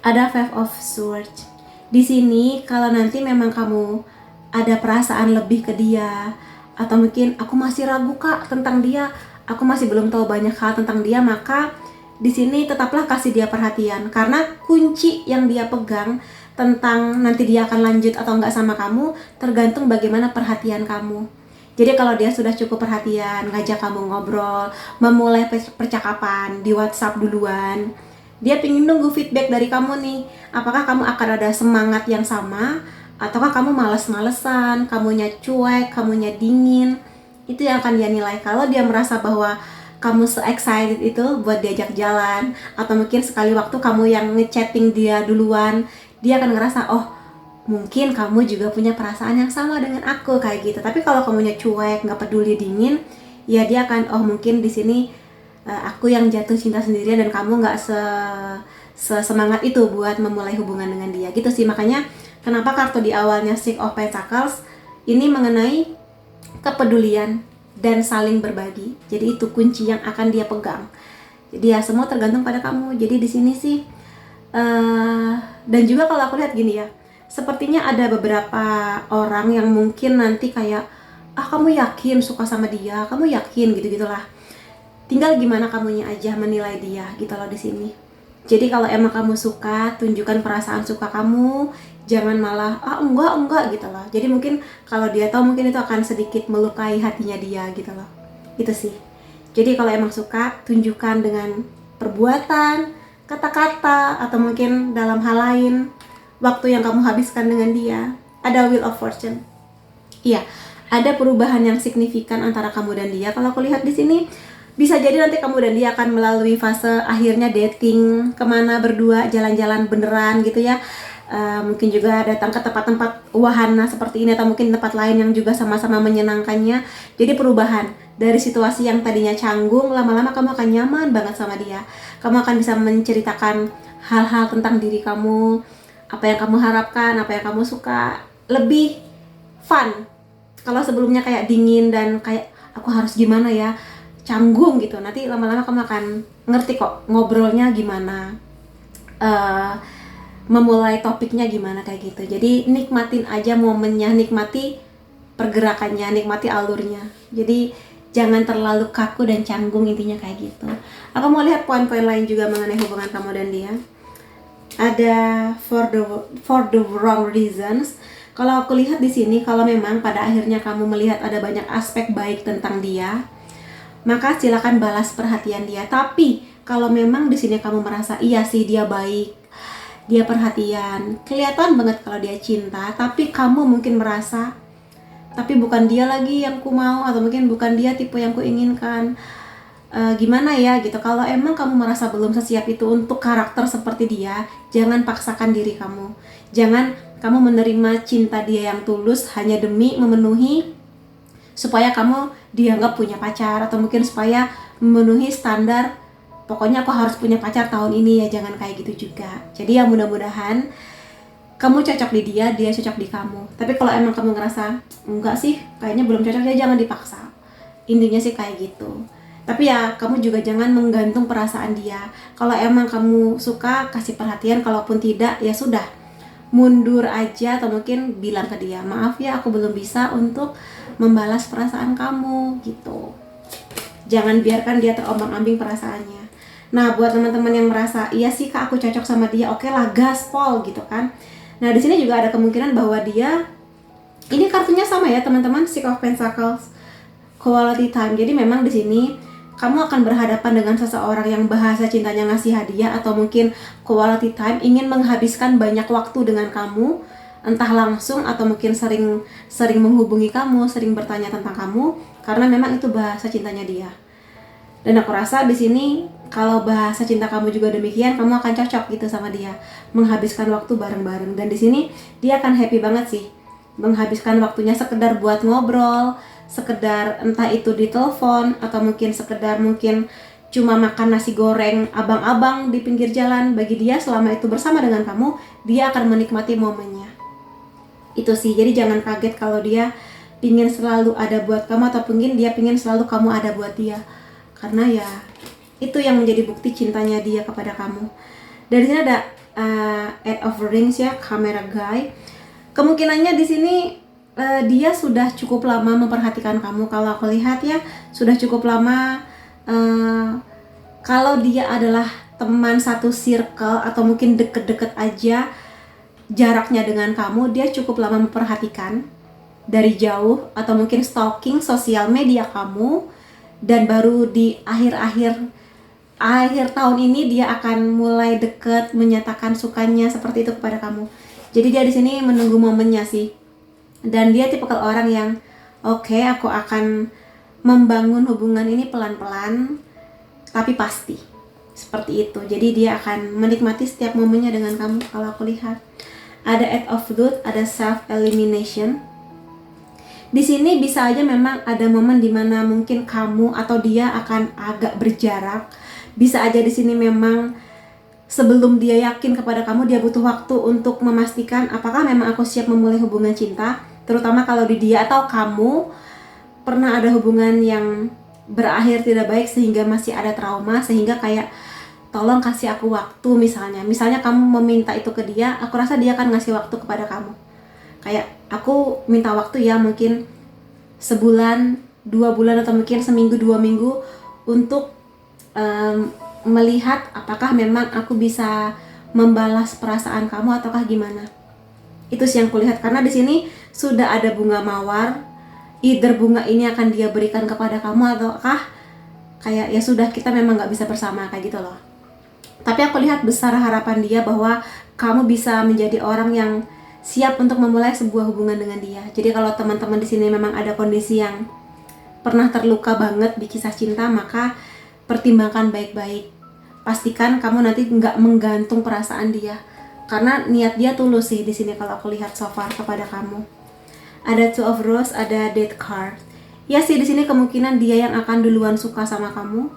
Ada Five of Swords. Di sini kalau nanti memang kamu ada perasaan lebih ke dia, atau mungkin aku masih ragu kak tentang dia, aku masih belum tahu banyak hal tentang dia, maka di sini tetaplah kasih dia perhatian. Karena kunci yang dia pegang tentang nanti dia akan lanjut atau enggak sama kamu tergantung bagaimana perhatian kamu. Jadi kalau dia sudah cukup perhatian, ngajak kamu ngobrol, memulai percakapan di WhatsApp duluan, dia pengen nunggu feedback dari kamu nih. Apakah kamu akan ada semangat yang sama, ataukah kamu males-malesan, kamunya cuek, kamunya dingin. Itu yang akan dia nilai. Kalau dia merasa bahwa kamu se-excited itu buat diajak jalan, atau mungkin sekali waktu kamu yang ngechatting dia duluan, dia akan ngerasa, oh mungkin kamu juga punya perasaan yang sama dengan aku kayak gitu. Tapi kalau kamunya cuek, nggak peduli, dingin, ya dia akan, oh mungkin di sini aku yang jatuh cinta sendirian dan kamu nggak semangat itu buat memulai hubungan dengan dia gitu sih. Makanya kenapa kartu di awalnya Six of Pentacles ini mengenai kepedulian dan saling berbagi. Jadi itu kunci yang akan dia pegang. Jadi ya semua tergantung pada kamu. Jadi di sini sih dan juga kalau aku lihat gini ya, sepertinya ada beberapa orang yang mungkin nanti kayak, kamu yakin suka sama dia, kamu yakin gitu-gitulah. Tinggal gimana kamunya aja menilai dia gitu loh di sini. Jadi kalau emang kamu suka, tunjukkan perasaan suka kamu, jangan malah enggak gitu loh. Jadi mungkin kalau dia tahu mungkin itu akan sedikit melukai hatinya dia gitu loh. Itu sih. Jadi kalau emang suka, tunjukkan dengan perbuatan, kata-kata, atau mungkin dalam hal lain, waktu yang kamu habiskan dengan dia. Ada Wheel of Fortune. Iya, ada perubahan yang signifikan antara kamu dan dia. Kalau aku lihat di sini, bisa jadi nanti kamu dan dia akan melalui fase akhirnya dating, kemana berdua, jalan-jalan beneran gitu ya. Mungkin juga datang ke tempat-tempat wahana seperti ini, atau mungkin tempat lain yang juga sama-sama menyenangkannya. Jadi perubahan dari situasi yang tadinya canggung, lama-lama kamu akan nyaman banget sama dia. Kamu akan bisa menceritakan hal-hal tentang diri kamu, apa yang kamu harapkan, apa yang kamu suka, lebih fun. Kalau sebelumnya kayak dingin dan kayak aku harus gimana ya, canggung gitu, nanti lama-lama kamu akan ngerti kok ngobrolnya gimana, memulai topiknya gimana kayak gitu. Jadi nikmatin aja momennya, nikmati pergerakannya, nikmati alurnya. Jadi jangan terlalu kaku dan canggung, intinya kayak gitu. Aku mau lihat poin-poin lain juga mengenai hubungan kamu dan dia. Ada for the wrong reasons. Kalau aku lihat di sini, kalau memang pada akhirnya kamu melihat ada banyak aspek baik tentang dia, maka silakan balas perhatian dia. Tapi kalau memang di sini kamu merasa iya sih dia baik, dia perhatian, kelihatan banget kalau dia cinta, tapi kamu mungkin merasa tapi bukan dia lagi yang ku mau, atau mungkin bukan dia tipe yang ku inginkan, gimana ya gitu. Kalau emang kamu merasa belum sesiap itu untuk karakter seperti dia, jangan paksakan diri kamu. Jangan kamu menerima cinta dia yang tulus hanya demi memenuhi supaya kamu dianggap punya pacar, atau mungkin supaya memenuhi standar pokoknya aku harus punya pacar tahun ini ya. Jangan kayak gitu juga. Jadi ya mudah-mudahan kamu cocok di dia, dia cocok di kamu. Tapi kalau emang kamu ngerasa enggak sih, kayaknya belum cocok, ya jangan dipaksa. Intinya sih kayak gitu. Tapi ya kamu juga jangan menggantung perasaan dia. Kalau emang kamu suka, kasih perhatian. Kalaupun tidak, ya sudah, mundur aja, atau mungkin bilang ke dia, maaf ya aku belum bisa untuk membalas perasaan kamu gitu. Jangan biarkan dia terombang-ambing perasaannya. Nah, buat teman-teman yang merasa iya sih kak aku cocok sama dia, oke lah gaspol gitu kan. Nah, di sini juga ada kemungkinan bahwa dia, ini kartunya sama ya teman-teman, Six of Pentacles, quality time. Jadi memang di sini kamu akan berhadapan dengan seseorang yang bahasa cintanya ngasih hadiah, atau mungkin quality time, ingin menghabiskan banyak waktu dengan kamu, entah langsung atau mungkin sering menghubungi kamu, sering bertanya tentang kamu, karena memang itu bahasa cintanya dia. Dan aku rasa di sini kalau bahasa cinta kamu juga demikian, kamu akan cocok gitu sama dia, menghabiskan waktu bareng-bareng. Dan di sini dia akan happy banget sih, menghabiskan waktunya sekedar buat ngobrol, sekedar entah itu di telepon, atau mungkin sekedar mungkin cuma makan nasi goreng abang-abang di pinggir jalan. Bagi dia selama itu bersama dengan kamu, dia akan menikmati momennya. Itu sih, jadi jangan kaget kalau dia pingin selalu ada buat kamu, atau mungkin dia pingin selalu kamu ada buat dia. Karena ya itu yang menjadi bukti cintanya dia kepada kamu. Dari sini ada Eight of Rings ya, camera guy. Kemungkinannya di sini dia sudah cukup lama memperhatikan kamu. Kalau aku lihat ya, sudah cukup lama. Kalau dia adalah teman satu circle, atau mungkin deket-deket aja jaraknya dengan kamu, dia cukup lama memperhatikan dari jauh, atau mungkin stalking sosial media kamu. Dan baru di akhir tahun ini dia akan mulai deket, menyatakan sukanya seperti itu kepada kamu. Jadi dia di sini menunggu momennya sih. Dan dia tipikal orang yang oke, aku akan membangun hubungan ini pelan-pelan tapi pasti. Seperti itu. Jadi dia akan menikmati setiap momennya dengan kamu. Kalau aku lihat ada Eight of Truth, ada self elimination. Di sini bisa aja memang ada momen dimana mungkin kamu atau dia akan agak berjarak. Bisa aja di sini memang sebelum dia yakin kepada kamu, dia butuh waktu untuk memastikan apakah memang aku siap memulai hubungan cinta. Terutama kalau di dia atau kamu pernah ada hubungan yang berakhir tidak baik sehingga masih ada trauma, sehingga kayak tolong kasih aku waktu misalnya. Misalnya kamu meminta itu ke dia, aku rasa dia akan ngasih waktu kepada kamu. Kayak aku minta waktu ya, mungkin sebulan, 2 bulan, atau mungkin seminggu, 2 minggu untuk melihat apakah memang aku bisa membalas perasaan kamu ataukah gimana. Itu sih yang kulihat, karena di sini sudah ada bunga mawar. Either bunga ini akan dia berikan kepada kamu, ataukah kayak ya sudah kita memang nggak bisa bersama kayak gitu loh. Tapi aku lihat besar harapan dia bahwa kamu bisa menjadi orang yang siap untuk memulai sebuah hubungan dengan dia. Jadi kalau teman-teman di sini memang ada kondisi yang pernah terluka banget di kisah cinta, maka pertimbangkan baik-baik. Pastikan kamu nanti nggak menggantung perasaan dia, karena niat dia tulus sih di sini kalau aku lihat so far kepada kamu. Ada Two of Roses, ada Death card. Ya sih, di sini kemungkinan dia yang akan duluan suka sama kamu.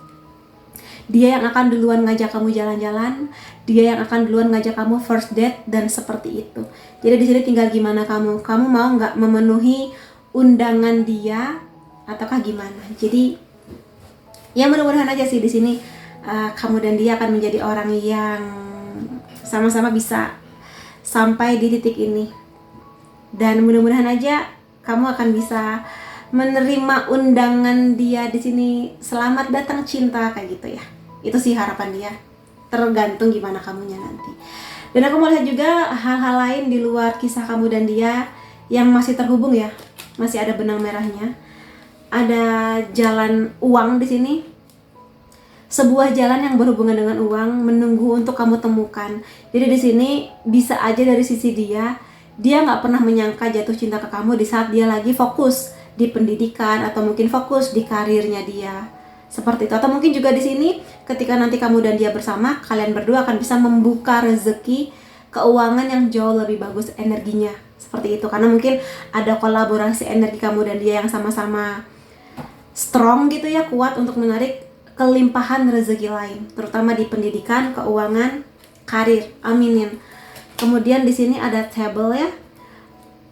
Dia yang akan duluan ngajak kamu jalan-jalan, dia yang akan duluan ngajak kamu first date, dan seperti itu. Jadi di sini tinggal gimana kamu mau nggak memenuhi undangan dia ataukah gimana. Jadi ya mudah-mudahan aja sih di sini kamu dan dia akan menjadi orang yang sama-sama bisa sampai di titik ini. Dan mudah-mudahan aja kamu akan bisa menerima undangan dia di sini. Selamat datang cinta, kayak gitu ya. Itu sih harapan dia. Tergantung gimana kamunya nanti. Dan aku mau lihat juga hal-hal lain di luar kisah kamu dan dia yang masih terhubung ya. Masih ada benang merahnya. Ada jalan uang di sini. Sebuah jalan yang berhubungan dengan uang menunggu untuk kamu temukan. Jadi di sini bisa aja dari sisi dia nggak pernah menyangka jatuh cinta ke kamu di saat dia lagi fokus di pendidikan atau mungkin fokus di karirnya dia. Seperti itu. Atau mungkin juga di sini ketika nanti kamu dan dia bersama, kalian berdua akan bisa membuka rezeki keuangan yang jauh lebih bagus energinya. Seperti itu. Karena mungkin ada kolaborasi energi kamu dan dia yang sama-sama strong gitu ya, kuat untuk menarik kelimpahan rezeki lain, terutama di pendidikan, keuangan, karir. Aminin. Kemudian di sini ada table ya.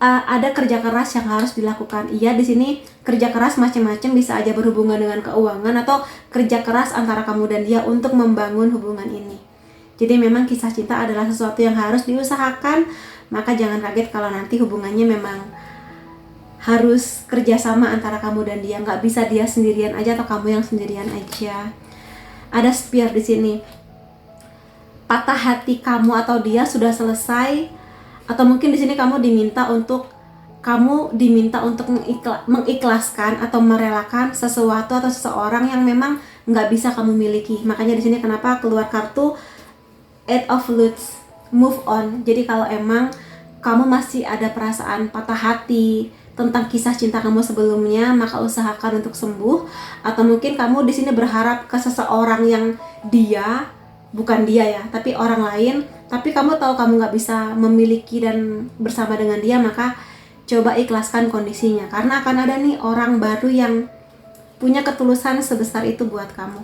Ada kerja keras yang harus dilakukan. Iya, di sini kerja keras macam-macam, bisa aja berhubungan dengan keuangan atau kerja keras antara kamu dan dia untuk membangun hubungan ini. Jadi memang kisah cinta adalah sesuatu yang harus diusahakan, maka jangan kaget kalau nanti hubungannya memang harus kerjasama antara kamu dan dia, nggak bisa dia sendirian aja atau kamu yang sendirian aja. Ada spear di sini. Patah hati kamu atau dia sudah selesai, atau mungkin di sini kamu diminta untuk mengikhlaskan atau merelakan sesuatu atau seseorang yang memang nggak bisa kamu miliki. Makanya di sini kenapa keluar kartu Eight of Wands, move on. Jadi kalau emang kamu masih ada perasaan patah hati tentang kisah cinta kamu sebelumnya, maka usahakan untuk sembuh. Atau mungkin kamu di sini berharap ke seseorang yang bukan dia ya, tapi orang lain, tapi kamu tahu kamu nggak bisa memiliki dan bersama dengan dia, maka coba ikhlaskan kondisinya. Karena akan ada nih orang baru yang punya ketulusan sebesar itu buat kamu.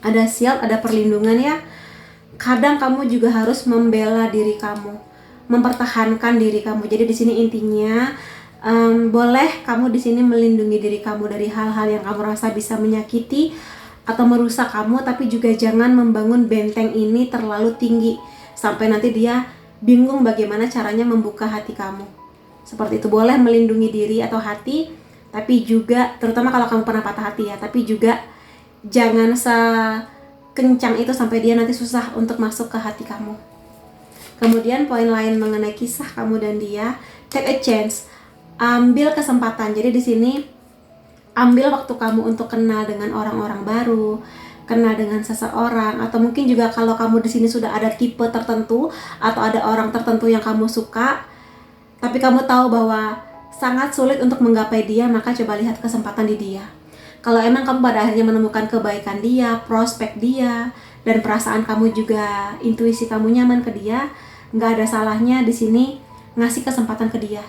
Ada shield, ada perlindungan ya. Kadang kamu juga harus membela diri kamu, mempertahankan diri kamu. Jadi di sini intinya boleh kamu di sini melindungi diri kamu dari hal-hal yang kamu rasa bisa menyakiti atau merusak kamu, tapi juga jangan membangun benteng ini terlalu tinggi sampai nanti dia bingung bagaimana caranya membuka hati kamu. Seperti itu. Boleh melindungi diri atau hati, tapi juga terutama kalau kamu pernah patah hati ya, tapi juga jangan sekencang itu sampai dia nanti susah untuk masuk ke hati kamu. Kemudian poin lain mengenai kisah kamu dan dia, take a chance, ambil kesempatan. Jadi di sini ambil waktu kamu untuk kenal dengan orang-orang baru, kenal dengan seseorang, atau mungkin juga kalau kamu di sini sudah ada tipe tertentu atau ada orang tertentu yang kamu suka, tapi kamu tahu bahwa sangat sulit untuk menggapai dia, maka coba lihat kesempatan di dia. Kalau emang kamu pada akhirnya menemukan kebaikan dia, prospek dia, dan perasaan kamu juga, intuisi kamu nyaman ke dia, nggak ada salahnya di sini ngasih kesempatan ke dia.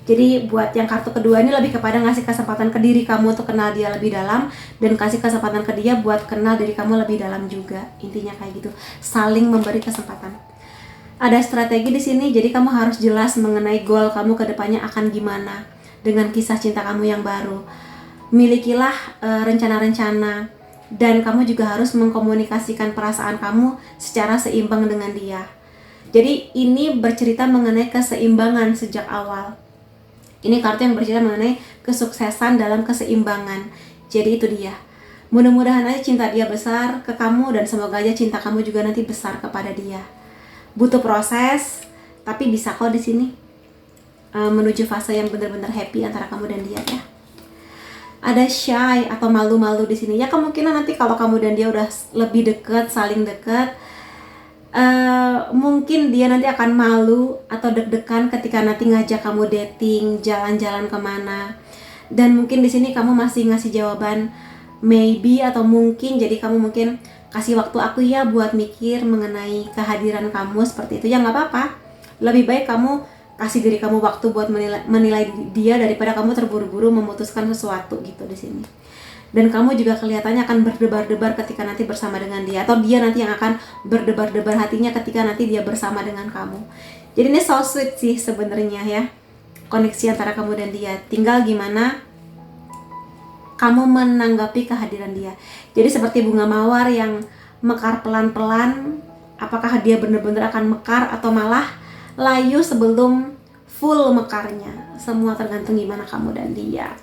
Jadi buat yang kartu kedua ini lebih kepada ngasih kesempatan ke diri kamu untuk kenal dia lebih dalam, dan kasih kesempatan ke dia buat kenal diri kamu lebih dalam juga. Intinya kayak gitu, saling memberi kesempatan. Ada strategi di sini, jadi kamu harus jelas mengenai goal kamu ke depannya akan gimana dengan kisah cinta kamu yang baru. Milikilah rencana-rencana, dan kamu juga harus mengkomunikasikan perasaan kamu secara seimbang dengan dia. Jadi ini bercerita mengenai keseimbangan sejak awal. Ini kartu yang bercerita mengenai kesuksesan dalam keseimbangan. Jadi itu dia. Mudah-mudahan aja cinta dia besar ke kamu, dan semoga aja cinta kamu juga nanti besar kepada dia. Butuh proses, tapi bisa kok di sini menuju fase yang benar-benar happy antara kamu dan dia ya. Ada shy atau malu-malu di sini. Ya kemungkinan nanti kalau kamu dan dia udah lebih dekat, saling dekat, mungkin dia nanti akan malu atau deg-degan ketika nanti ngajak kamu dating, jalan-jalan kemana. Dan mungkin di sini kamu masih ngasih jawaban maybe atau mungkin. Jadi kamu mungkin kasih waktu aku ya buat mikir mengenai kehadiran kamu, seperti itu. Ya nggak apa-apa. Lebih baik kamu kasih diri kamu waktu buat menilai dia daripada kamu terburu-buru memutuskan sesuatu gitu di sini. dan kamu juga kelihatannya akan berdebar-debar ketika nanti bersama dengan dia, atau dia nanti yang akan berdebar-debar hatinya ketika nanti dia bersama dengan kamu. Jadi ini so sweet sih sebenarnya ya, koneksi antara kamu dan dia. Tinggal gimana kamu menanggapi kehadiran dia. Jadi seperti bunga mawar yang mekar pelan-pelan, apakah dia benar-benar akan mekar atau malah layu sebelum full mekarnya. Semua tergantung gimana kamu dan dia.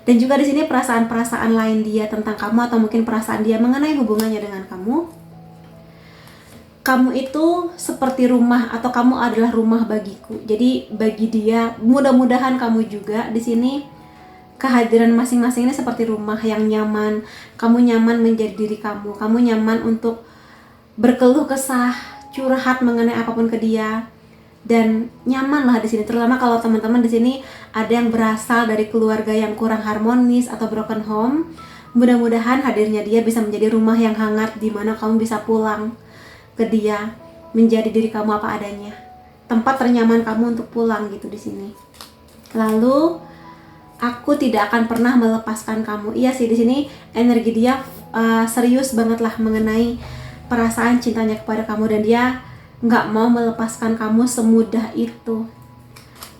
Dan juga di sini perasaan-perasaan lain dia tentang kamu, atau mungkin perasaan dia mengenai hubungannya dengan kamu. Kamu itu seperti rumah, atau kamu adalah rumah bagiku. Jadi bagi dia, mudah-mudahan kamu juga di sini kehadiran masing-masing ini seperti rumah yang nyaman. Kamu nyaman menjadi diri kamu. Kamu nyaman untuk berkeluh kesah, curhat mengenai apapun ke dia, dan nyaman lah di sini. Terutama kalau teman-teman di sini ada yang berasal dari keluarga yang kurang harmonis atau broken home. Mudah-mudahan hadirnya dia bisa menjadi rumah yang hangat, di mana kamu bisa pulang ke dia, menjadi diri kamu apa adanya, tempat ternyaman kamu untuk pulang gitu di sini. Lalu aku tidak akan pernah melepaskan kamu. Iya sih, di sini energi dia serius banget lah mengenai perasaan cintanya kepada kamu, dan dia nggak mau melepaskan kamu semudah itu.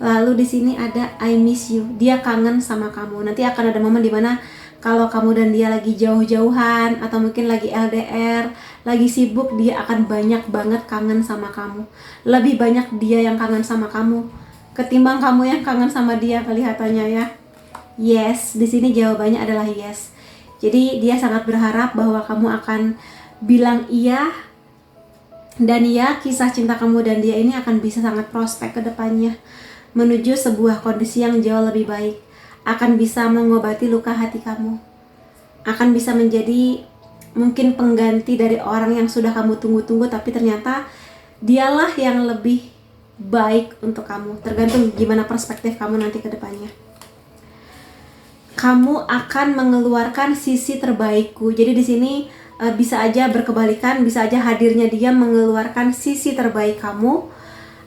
Lalu di sini ada I miss you. Dia kangen sama kamu. Nanti akan ada momen dimana kalau kamu dan dia lagi jauh-jauhan, atau mungkin lagi LDR, lagi sibuk, dia akan banyak banget kangen sama kamu. Lebih banyak dia yang kangen sama kamu ketimbang kamu yang kangen sama dia kelihatannya ya. Yes, di sini jawabannya adalah yes. Jadi dia sangat berharap bahwa kamu akan bilang iya, dan ya, kisah cinta kamu dan dia ini akan bisa sangat prospek ke depannya menuju sebuah kondisi yang jauh lebih baik. Akan bisa mengobati luka hati kamu, akan bisa menjadi mungkin pengganti dari orang yang sudah kamu tunggu-tunggu, tapi ternyata dialah yang lebih baik untuk kamu. Tergantung gimana perspektif kamu nanti ke depannya. Kamu akan mengeluarkan sisi terbaikku. Jadi di sini bisa aja berkebalikan, bisa aja hadirnya dia mengeluarkan sisi terbaik kamu,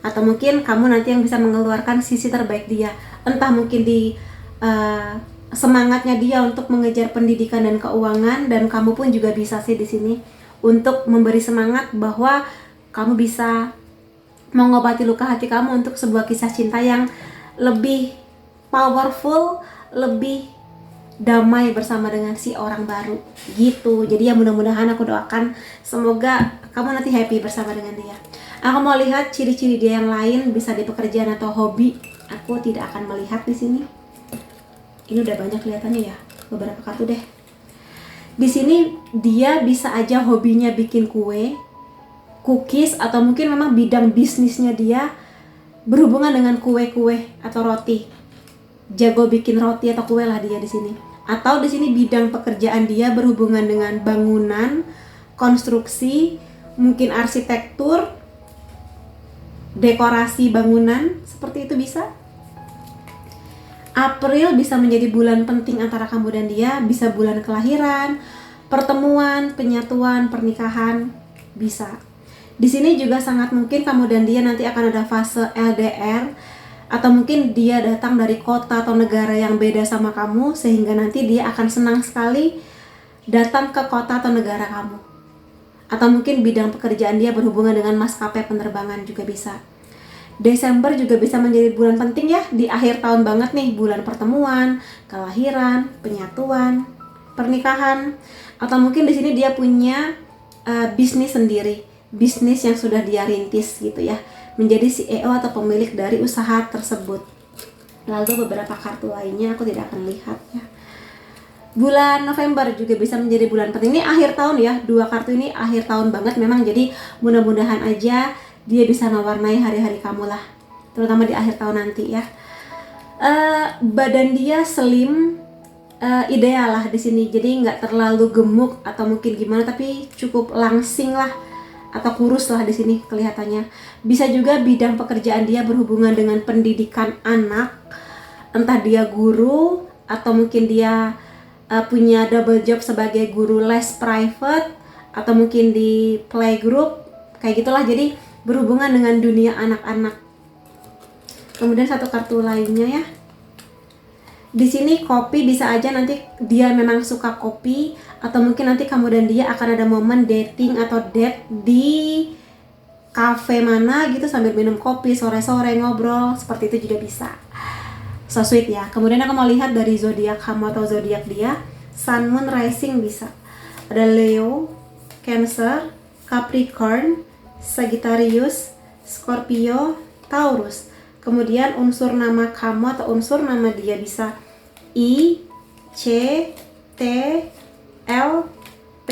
atau mungkin kamu nanti yang bisa mengeluarkan sisi terbaik dia. Entah mungkin di semangatnya dia untuk mengejar pendidikan dan keuangan, dan kamu pun juga bisa sih di sini untuk memberi semangat bahwa kamu bisa mengobati luka hati kamu untuk sebuah kisah cinta yang lebih powerful, lebih damai bersama dengan si orang baru gitu. Jadi ya mudah-mudahan aku doakan semoga kamu nanti happy bersama dengan dia. Aku mau lihat ciri-ciri dia yang lain, bisa di pekerjaan atau hobi. Aku tidak akan melihat di sini. Ini udah banyak kelihatannya ya, beberapa kartu deh. Di sini dia bisa aja hobinya bikin kue, cookies, atau mungkin memang bidang bisnisnya dia berhubungan dengan kue-kue atau roti. Jago bikin roti atau kue lah dia di sini. Atau di sini bidang pekerjaan dia berhubungan dengan bangunan, konstruksi, mungkin arsitektur, dekorasi bangunan, seperti itu bisa. April bisa menjadi bulan penting antara kamu dan dia, bisa bulan kelahiran, pertemuan, penyatuan, pernikahan, bisa. Di sini juga sangat mungkin kamu dan dia nanti akan ada fase LDR, atau mungkin dia datang dari kota atau negara yang beda sama kamu, sehingga nanti dia akan senang sekali datang ke kota atau negara kamu. Atau mungkin bidang pekerjaan dia berhubungan dengan maskapai penerbangan juga bisa. Desember juga bisa menjadi bulan penting ya, di akhir tahun banget nih, bulan pertemuan, kelahiran, penyatuan, pernikahan, atau mungkin di sini dia punya bisnis sendiri, bisnis yang sudah dia rintis gitu ya, menjadi CEO atau pemilik dari usaha tersebut. Lalu beberapa kartu lainnya aku tidak akan lihat ya. Bulan November juga bisa menjadi bulan penting. Ini akhir tahun ya, dua kartu ini akhir tahun banget memang, jadi mudah-mudahan aja dia bisa mewarnai hari-hari kamu lah, terutama di akhir tahun nanti ya. Badan dia slim, ideal lah di sini, jadi nggak terlalu gemuk atau mungkin gimana, tapi cukup langsing lah atau kurus lah di sini kelihatannya. Bisa juga bidang pekerjaan dia berhubungan dengan pendidikan anak, entah dia guru atau mungkin dia punya double job sebagai guru les private, atau mungkin di playgroup kayak gitulah, jadi berhubungan dengan dunia anak-anak. Kemudian satu kartu lainnya ya. Di sini kopi bisa aja nanti dia memang suka kopi, atau mungkin nanti kamu dan dia akan ada momen dating atau date di cafe mana gitu sambil minum kopi sore-sore ngobrol, seperti itu juga bisa. So sweet ya. Kemudian aku mau lihat dari zodiak kamu atau zodiak dia. Sun, Moon, Rising bisa. Ada Leo, Cancer, Capricorn, Sagittarius, Scorpio, Taurus. Kemudian unsur nama kamu atau unsur nama dia bisa I, C, T, L, P,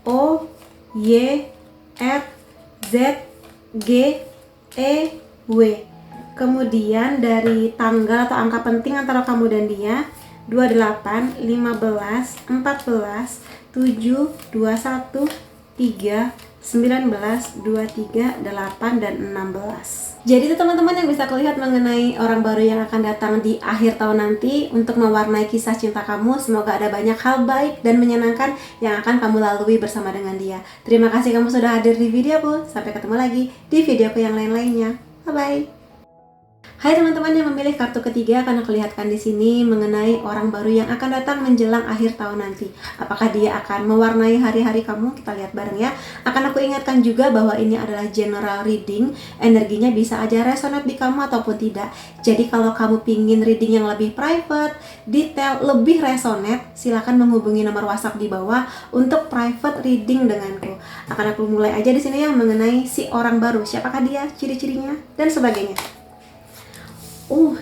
O, Y, R, Z, G, E, W. Kemudian dari tanggal atau angka penting antara kamu dan dia 28, 15, 14, 7, 21, 3, 19, 23, 8, dan 16. Jadi itu teman-teman yang bisa kulihat mengenai orang baru yang akan datang di akhir tahun nanti untuk mewarnai kisah cinta kamu. Semoga ada banyak hal baik dan menyenangkan yang akan kamu lalui bersama dengan dia. Terima kasih kamu sudah hadir di videoku. Sampai ketemu lagi di videoku yang lain-lainnya. Bye-bye. Hai teman-teman yang memilih kartu ketiga, akan aku lihatkan di sini mengenai orang baru yang akan datang menjelang akhir tahun nanti. Apakah dia akan mewarnai hari-hari kamu? Kita lihat bareng ya. Akan aku ingatkan juga bahwa ini adalah general reading. Energinya bisa aja resonate di kamu ataupun tidak. Jadi kalau kamu pingin reading yang lebih private, detail, lebih resonate, silakan menghubungi nomor WhatsApp di bawah untuk private reading denganku. Akan aku mulai aja di sini ya mengenai si orang baru. Siapakah dia, ciri-cirinya, dan sebagainya.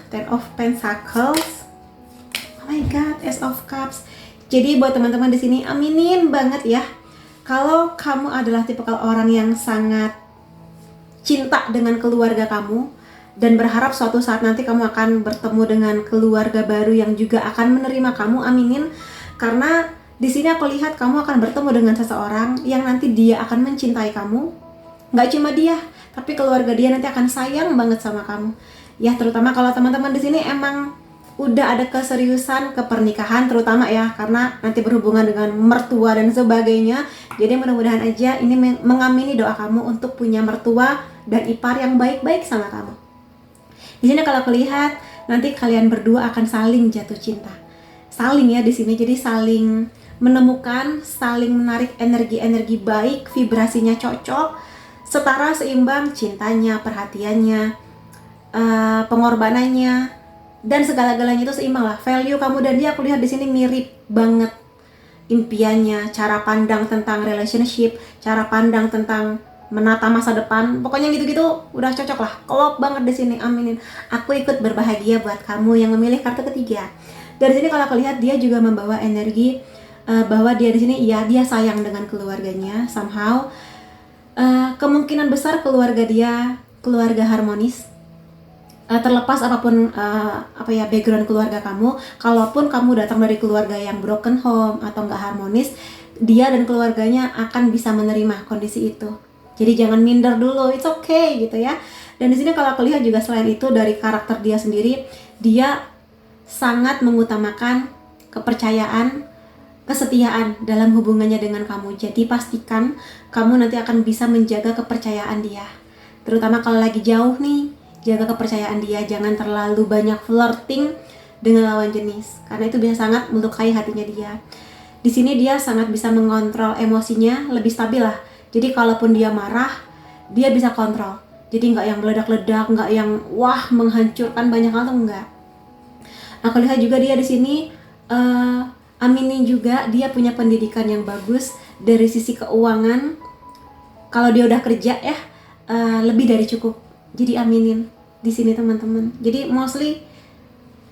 Ten of Pentacles. Oh my god, Ace of Cups. Jadi buat teman-teman di sini aminin banget ya. Kalau kamu adalah tipikal orang yang sangat cinta dengan keluarga kamu dan berharap suatu saat nanti kamu akan bertemu dengan keluarga baru yang juga akan menerima kamu, aminin. Karena di sini aku lihat kamu akan bertemu dengan seseorang yang nanti dia akan mencintai kamu. Nggak cuma dia, tapi keluarga dia nanti akan sayang banget sama kamu. Ya, terutama kalau teman-teman di sini emang udah ada keseriusan ke pernikahan, terutama ya karena nanti berhubungan dengan mertua dan sebagainya. Jadi mudah-mudahan aja ini mengamini doa kamu untuk punya mertua dan ipar yang baik-baik sama kamu. Di sini kalau lihat nanti kalian berdua akan saling jatuh cinta. Saling ya di sini, jadi saling menemukan, saling menarik energi-energi baik, vibrasinya cocok, setara, seimbang, cintanya, perhatiannya, pengorbanannya, dan segala-galanya itu seimbang lah. Value kamu dan dia aku lihat di sini mirip banget. Impiannya, cara pandang tentang relationship, cara pandang tentang menata masa depan, pokoknya gitu-gitu udah cocok lah. Klop banget di sini, aminin. Aku ikut berbahagia buat kamu yang memilih kartu ketiga. Dari sini kalau aku lihat dia juga membawa energi bahwa dia di sini ya dia sayang dengan keluarganya somehow. Kemungkinan besar keluarga dia keluarga harmonis. Terlepas apapun background keluarga kamu, kalaupun kamu datang dari keluarga yang broken home atau nggak harmonis, dia dan keluarganya akan bisa menerima kondisi itu. Jadi jangan minder dulu, it's okay gitu ya. Dan di sini kalau aku lihat juga selain itu dari karakter dia sendiri, dia sangat mengutamakan kepercayaan, kesetiaan dalam hubungannya dengan kamu. Jadi pastikan kamu nanti akan bisa menjaga kepercayaan dia. Terutama kalau lagi jauh nih, jaga kepercayaan dia, jangan terlalu banyak flirting dengan lawan jenis karena itu bisa sangat melukai hatinya dia. Di sini dia sangat bisa mengontrol emosinya, lebih stabil lah. Jadi kalaupun dia marah, dia bisa kontrol. Jadi nggak yang meledak-ledak, nggak yang wah menghancurkan banyak hal, tuh enggak. Aku lihat juga dia di sini aminin juga dia punya pendidikan yang bagus dari sisi keuangan. Kalau dia udah kerja ya lebih dari cukup. Jadi aminin di sini teman-teman. Jadi mostly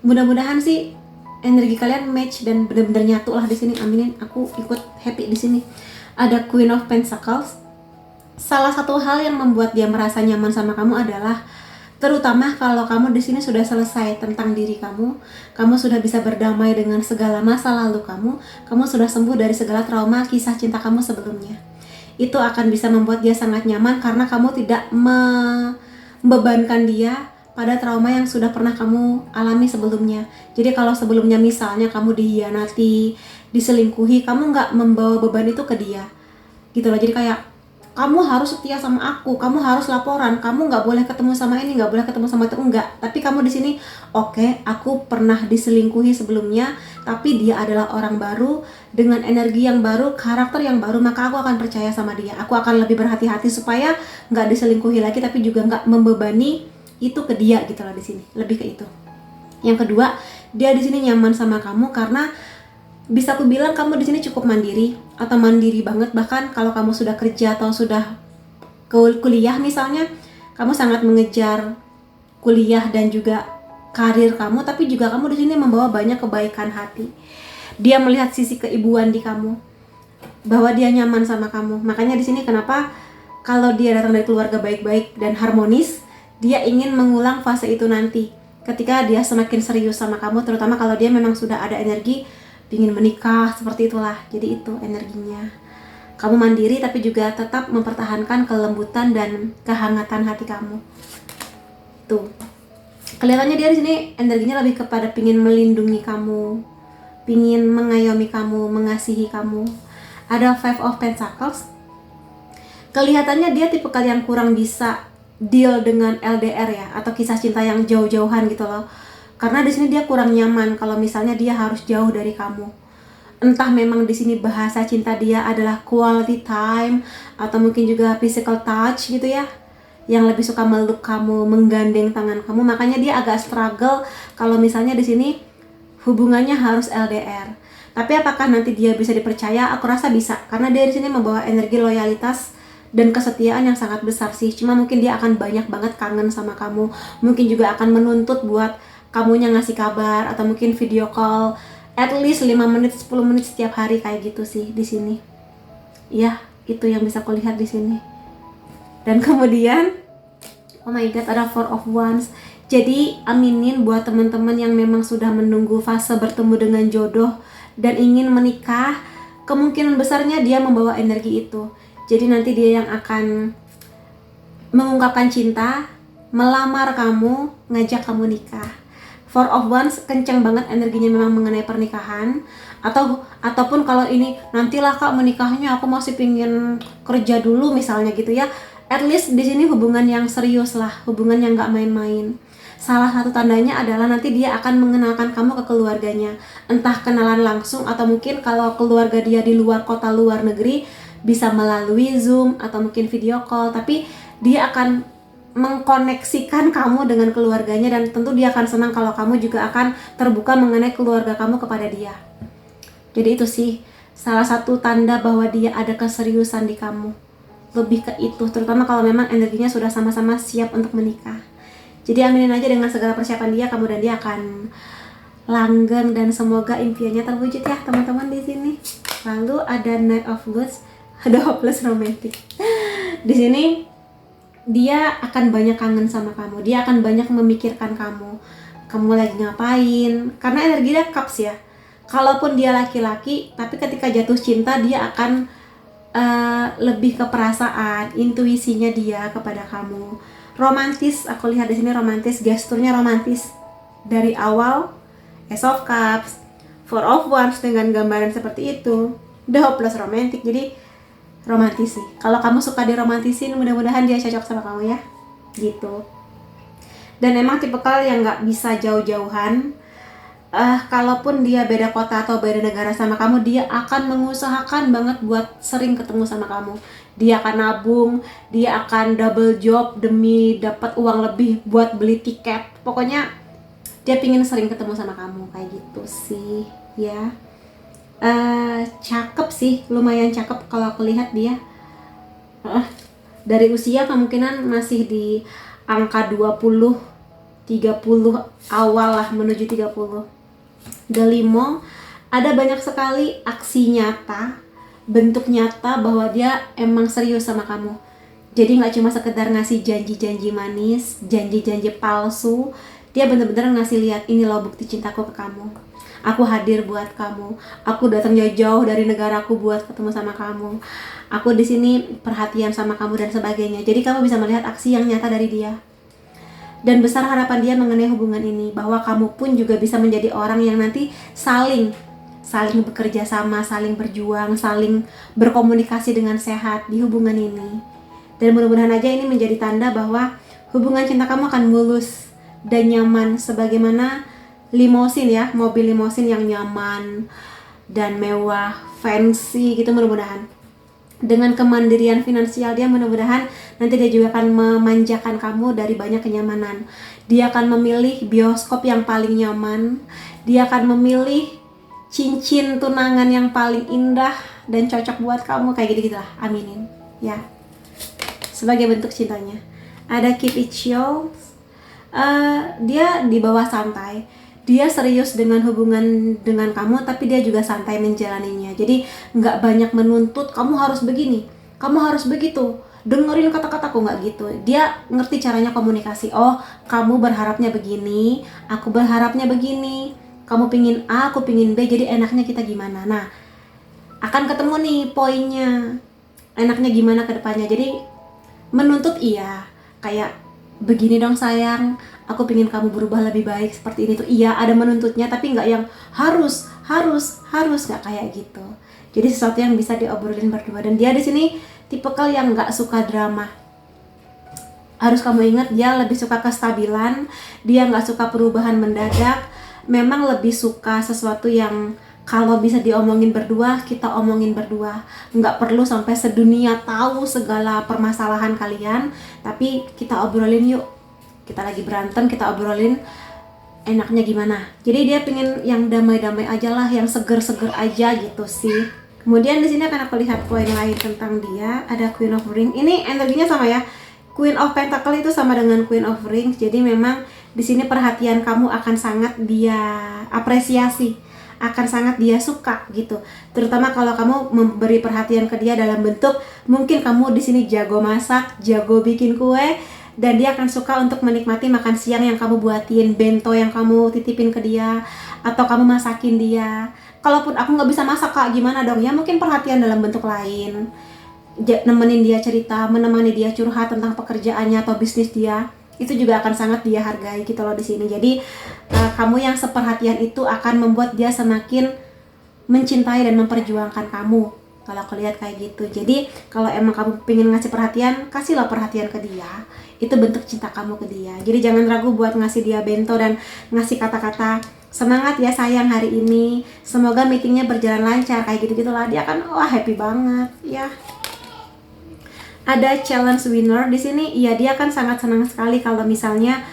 mudah-mudahan sih energi kalian match dan benar-benar nyatu lah di sini. Aminin, aku ikut happy di sini. Ada Queen of Pentacles. Salah satu hal yang membuat dia merasa nyaman sama kamu adalah terutama kalau kamu di sini sudah selesai tentang diri kamu, kamu sudah bisa berdamai dengan segala masa lalu kamu sudah sembuh dari segala trauma kisah cinta kamu sebelumnya. Itu akan bisa membuat dia sangat nyaman karena kamu tidak membebankan dia pada trauma yang sudah pernah kamu alami sebelumnya. Jadi kalau sebelumnya misalnya kamu dihianati, diselingkuhi, kamu nggak membawa beban itu ke dia gitu loh. Jadi kayak kamu harus setia sama aku, kamu harus laporan, kamu nggak boleh ketemu sama ini, nggak boleh ketemu sama itu, enggak. Tapi kamu di sini, oke, aku pernah diselingkuhi sebelumnya, tapi dia adalah orang baru dengan energi yang baru, karakter yang baru, maka aku akan percaya sama dia. Aku akan lebih berhati-hati supaya nggak diselingkuhi lagi, tapi juga nggak membebani itu ke dia gitu loh di sini. Lebih ke itu. Yang kedua, dia di sini nyaman sama kamu karena bisa aku bilang kamu di sini cukup mandiri atau mandiri banget. Bahkan kalau kamu sudah kerja atau sudah kuliah misalnya, kamu sangat mengejar kuliah dan juga karir kamu, tapi juga kamu di sini membawa banyak kebaikan hati. Dia melihat sisi keibuan di kamu, bahwa dia nyaman sama kamu. Makanya di sini kenapa kalau dia datang dari keluarga baik-baik dan harmonis, dia ingin mengulang fase itu nanti ketika dia semakin serius sama kamu, terutama kalau dia memang sudah ada energi ingin menikah, seperti itulah. Jadi itu energinya. Kamu mandiri tapi juga tetap mempertahankan kelembutan dan kehangatan hati kamu. Tuh. Kelihatannya dia di sini energinya lebih kepada pingin melindungi kamu, pingin mengayomi kamu, mengasihi kamu. Ada Five of Pentacles. Kelihatannya dia tipe kalian kurang bisa deal dengan LDR ya, atau kisah cinta yang jauh-jauhan gitu loh. Karena di sini dia kurang nyaman kalau misalnya dia harus jauh dari kamu. Entah memang di sini bahasa cinta dia adalah quality time atau mungkin juga physical touch gitu ya, yang lebih suka meluk kamu, menggandeng tangan kamu. Makanya dia agak struggle kalau misalnya di sini hubungannya harus LDR. Tapi apakah nanti dia bisa dipercaya? Aku rasa bisa, karena dia di sini membawa energi loyalitas dan kesetiaan yang sangat besar sih. Cuma mungkin dia akan banyak banget kangen sama kamu. Mungkin juga akan menuntut buat kamunya ngasih kabar atau mungkin video call at least 5 menit 10 menit setiap hari kayak gitu sih di sini. Ya, itu yang bisa aku lihat di sini. Dan kemudian oh my god, ada Four of Wands. Jadi aminin buat teman-teman yang memang sudah menunggu fase bertemu dengan jodoh dan ingin menikah, kemungkinan besarnya dia membawa energi itu. Jadi nanti dia yang akan mengungkapkan cinta, melamar kamu, ngajak kamu nikah. Four of Wands kencang banget energinya memang mengenai pernikahan, ataupun kalau ini nantilah kak menikahnya, aku masih pingin kerja dulu misalnya gitu ya. At least di sini hubungan yang serius lah, hubungan yang nggak main-main. Salah satu tandanya adalah nanti dia akan mengenalkan kamu ke keluarganya, entah kenalan langsung atau mungkin kalau keluarga dia di luar kota, luar negeri, bisa melalui Zoom atau mungkin video call. Tapi dia akan mengkoneksikan kamu dengan keluarganya dan tentu dia akan senang kalau kamu juga akan terbuka mengenai keluarga kamu kepada dia. Jadi itu sih salah satu tanda bahwa dia ada keseriusan di kamu. Lebih ke itu, terutama kalau memang energinya sudah sama-sama siap untuk menikah. Jadi aminin aja dengan segala persiapan dia, kamu dan dia akan langgeng dan semoga impiannya terwujud ya teman-teman di sini. Lalu ada Knight of Wands, ada hopeless romantic. Di sini dia akan banyak kangen sama kamu, dia akan banyak memikirkan kamu lagi ngapain, karena energi dia Cups ya. Kalaupun dia laki-laki, tapi ketika jatuh cinta dia akan lebih ke perasaan, intuisinya dia kepada kamu. Romantis, aku lihat di sini romantis, gesturnya romantis dari awal. Ace of Cups, Four of Wands dengan gambaran seperti itu, The Hopeless Romantic. Jadi romantis sih. Kalau kamu suka diromantisin, mudah-mudahan dia cocok sama kamu ya. Gitu. Dan emang tipikal yang nggak bisa jauh-jauhan. Kalaupun dia beda kota atau beda negara sama kamu, dia akan mengusahakan banget buat sering ketemu sama kamu. Dia akan nabung, dia akan double job demi dapat uang lebih buat beli tiket. Pokoknya dia pingin sering ketemu sama kamu kayak gitu sih ya. Cakep sih, lumayan cakep kalau aku lihat dia. Dari usia kemungkinan masih di angka 20, 30 awal lah menuju 30. Delimo, ada banyak sekali aksi nyata, bentuk nyata bahwa dia emang serius sama kamu. Jadi gak cuma sekedar ngasih janji-janji manis, janji-janji palsu. Dia bener-bener ngasih lihat, ini loh bukti cintaku ke kamu. Aku hadir buat kamu. Aku datang jauh-jauh dari negaraku buat ketemu sama kamu. Aku di sini perhatian sama kamu dan sebagainya. Jadi kamu bisa melihat aksi yang nyata dari dia. Dan besar harapan dia mengenai hubungan ini, bahwa kamu pun juga bisa menjadi orang yang nanti saling saling bekerja sama, saling berjuang, saling berkomunikasi dengan sehat di hubungan ini. Dan mudah-mudahan aja ini menjadi tanda bahwa hubungan cinta kamu akan mulus dan nyaman sebagaimana limosin ya, mobil limosin yang nyaman dan mewah, fancy gitu. Mudah-mudahan dengan kemandirian finansial dia, mudah-mudahan nanti dia juga akan memanjakan kamu dari banyak kenyamanan. Dia akan memilih bioskop yang paling nyaman, dia akan memilih cincin tunangan yang paling indah dan cocok buat kamu, kayak gitu-gitu lah. Aminin ya, sebagai bentuk cintanya. Ada keep it chill, dia di bawah santai. Dia serius dengan hubungan dengan kamu, tapi dia juga santai menjalaninya. Jadi nggak banyak menuntut, kamu harus begini, kamu harus begitu, dengerin kata-kataku, nggak gitu. Dia ngerti caranya komunikasi. Oh, kamu berharapnya begini, aku berharapnya begini. Kamu pingin A, aku pingin B, jadi enaknya kita gimana? Nah, akan ketemu nih poinnya, enaknya gimana ke depannya. Jadi menuntut iya, kayak begini dong sayang, aku pingin kamu berubah lebih baik seperti ini tuh, iya ada menuntutnya, tapi nggak yang harus nggak kayak gitu. Jadi sesuatu yang bisa diobrolin berdua. Dan dia di sini tipikal yang nggak suka drama. Harus kamu ingat, dia lebih suka kestabilan, dia nggak suka perubahan mendadak. Memang lebih suka sesuatu yang kalau bisa diomongin berdua, kita omongin berdua. Nggak perlu sampai sedunia tahu segala permasalahan kalian, tapi kita obrolin yuk. Kita lagi berantem, kita obrolin enaknya gimana. Jadi dia pengen yang damai-damai aja lah, yang seger-seger aja gitu sih. Kemudian di sini akan aku lihat poin lain tentang dia. Ada Queen of Ring. Ini energinya sama ya. Queen of Pentacle itu sama dengan Queen of Ring. Jadi memang di sini perhatian kamu akan sangat dia apresiasi, akan sangat dia suka gitu. Terutama kalau kamu memberi perhatian ke dia dalam bentuk mungkin kamu di sini jago masak, jago bikin kue, dan dia akan suka untuk menikmati makan siang yang kamu buatin, bento yang kamu titipin ke dia, atau kamu masakin dia. Kalaupun aku nggak bisa masak kak, gimana dong? Ya mungkin perhatian dalam bentuk lain, nemenin dia cerita, menemani dia curhat tentang pekerjaannya atau bisnis dia, itu juga akan sangat dia hargai gitu loh di sini. Jadi kamu yang seperhatian itu akan membuat dia semakin mencintai dan memperjuangkan kamu. Kalau aku lihat kayak gitu. Jadi kalau emang kamu pengen ngasih perhatian, kasihlah perhatian ke dia. Itu bentuk cinta kamu ke dia. Jadi jangan ragu buat ngasih dia bento dan ngasih kata-kata semangat ya sayang hari ini, semoga meetingnya berjalan lancar, kayak gitu-gitulah. Dia akan wah happy banget ya. Ada challenge winner di sini. Iya, dia kan sangat senang sekali kalau misalnya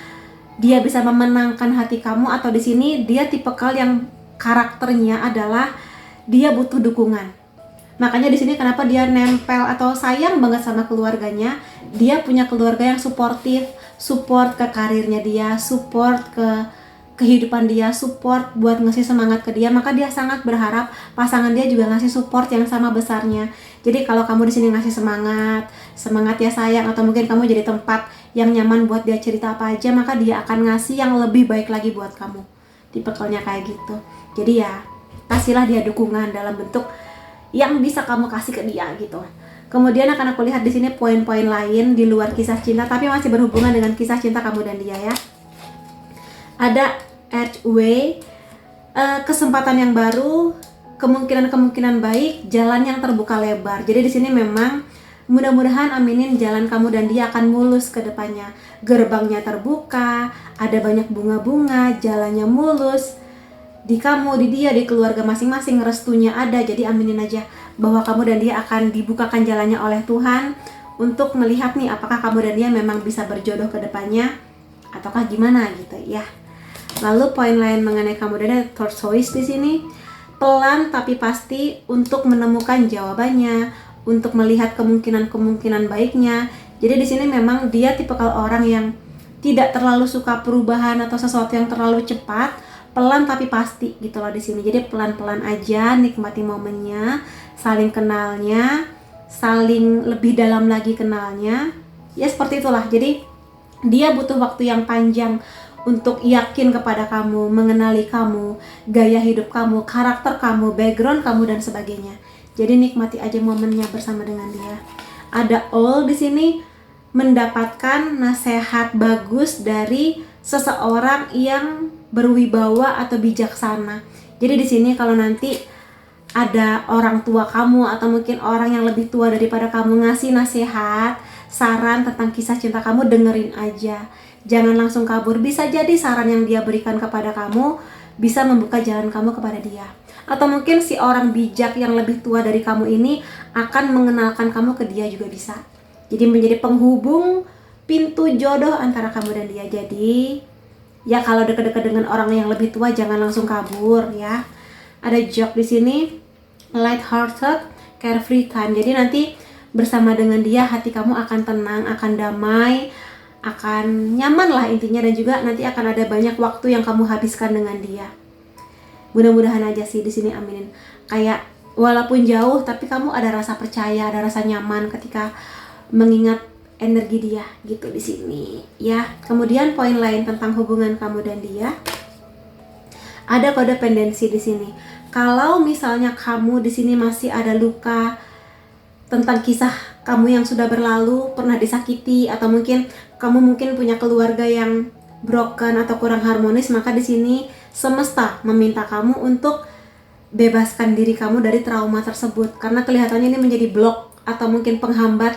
dia bisa memenangkan hati kamu, atau di sini dia tipikal yang karakternya adalah dia butuh dukungan. Makanya di sini kenapa dia nempel atau sayang banget sama keluarganya. Dia punya keluarga yang suportif, support ke karirnya dia, support ke kehidupan dia, support buat ngasih semangat ke dia. Maka dia sangat berharap pasangan dia juga ngasih support yang sama besarnya. Jadi kalau kamu di sini ngasih semangat ya sayang, atau mungkin kamu jadi tempat yang nyaman buat dia cerita apa aja, maka dia akan ngasih yang lebih baik lagi buat kamu. Tipikalnya kayak gitu. Jadi ya kasihlah dia dukungan dalam bentuk yang bisa kamu kasih ke dia gitu. Kemudian akan aku lihat di sini poin-poin lain di luar kisah cinta, tapi masih berhubungan dengan kisah cinta kamu dan dia ya. Ada Archway, kesempatan yang baru, kemungkinan baik, jalan yang terbuka lebar. Jadi di sini memang mudah-mudahan aminin jalan kamu dan dia akan mulus ke depannya. Gerbangnya terbuka, ada banyak bunga-bunga, jalannya mulus. Di kamu, di dia, di keluarga masing-masing restunya ada. Jadi aminin aja bahwa kamu dan dia akan dibukakan jalannya oleh Tuhan untuk melihat nih apakah kamu dan dia memang bisa berjodoh ke depannya ataukah gimana gitu ya. Lalu poin lain mengenai kamu dan dia, tortoise di sini. Pelan tapi pasti untuk menemukan jawabannya, untuk melihat kemungkinan baiknya. Jadi di sini memang dia tipikal orang yang tidak terlalu suka perubahan atau sesuatu yang terlalu cepat, pelan tapi pasti gitu loh di sini. Jadi pelan-pelan aja, nikmati momennya, saling kenalnya, saling lebih dalam lagi kenalnya. Ya seperti itulah. Jadi dia butuh waktu yang panjang untuk yakin kepada kamu, mengenali kamu, gaya hidup kamu, karakter kamu, background kamu dan sebagainya. Jadi nikmati aja momennya bersama dengan dia. Ada all di sini, mendapatkan nasihat bagus dari seseorang yang berwibawa atau bijaksana. Jadi di sini kalau nanti ada orang tua kamu atau mungkin orang yang lebih tua daripada kamu ngasih nasihat, saran tentang kisah cinta kamu, dengerin aja. Jangan langsung kabur. Bisa jadi saran yang dia berikan kepada kamu bisa membuka jalan kamu kepada dia. Atau mungkin si orang bijak yang lebih tua dari kamu ini akan mengenalkan kamu ke dia juga bisa. Jadi menjadi penghubung pintu jodoh antara kamu dan dia. Jadi ya kalau dekat-dekat dengan orang yang lebih tua jangan langsung kabur ya. Ada joke di sini, light-hearted, carefree time. Jadi nanti bersama dengan dia hati kamu akan tenang, akan damai, akan nyaman lah intinya, dan juga nanti akan ada banyak waktu yang kamu habiskan dengan dia. Mudah-mudahan aja sih di sini, aminin. Kayak walaupun jauh tapi kamu ada rasa percaya, ada rasa nyaman ketika mengingat energi dia gitu di sini ya. Kemudian poin lain tentang hubungan kamu dan dia, ada kodependensi di sini. Kalau misalnya kamu di sini masih ada luka tentang kisah kamu yang sudah berlalu, pernah disakiti, atau mungkin kamu punya keluarga yang broken atau kurang harmonis, maka di sini semesta meminta kamu untuk bebaskan diri kamu dari trauma tersebut, karena kelihatannya ini menjadi blok atau mungkin penghambat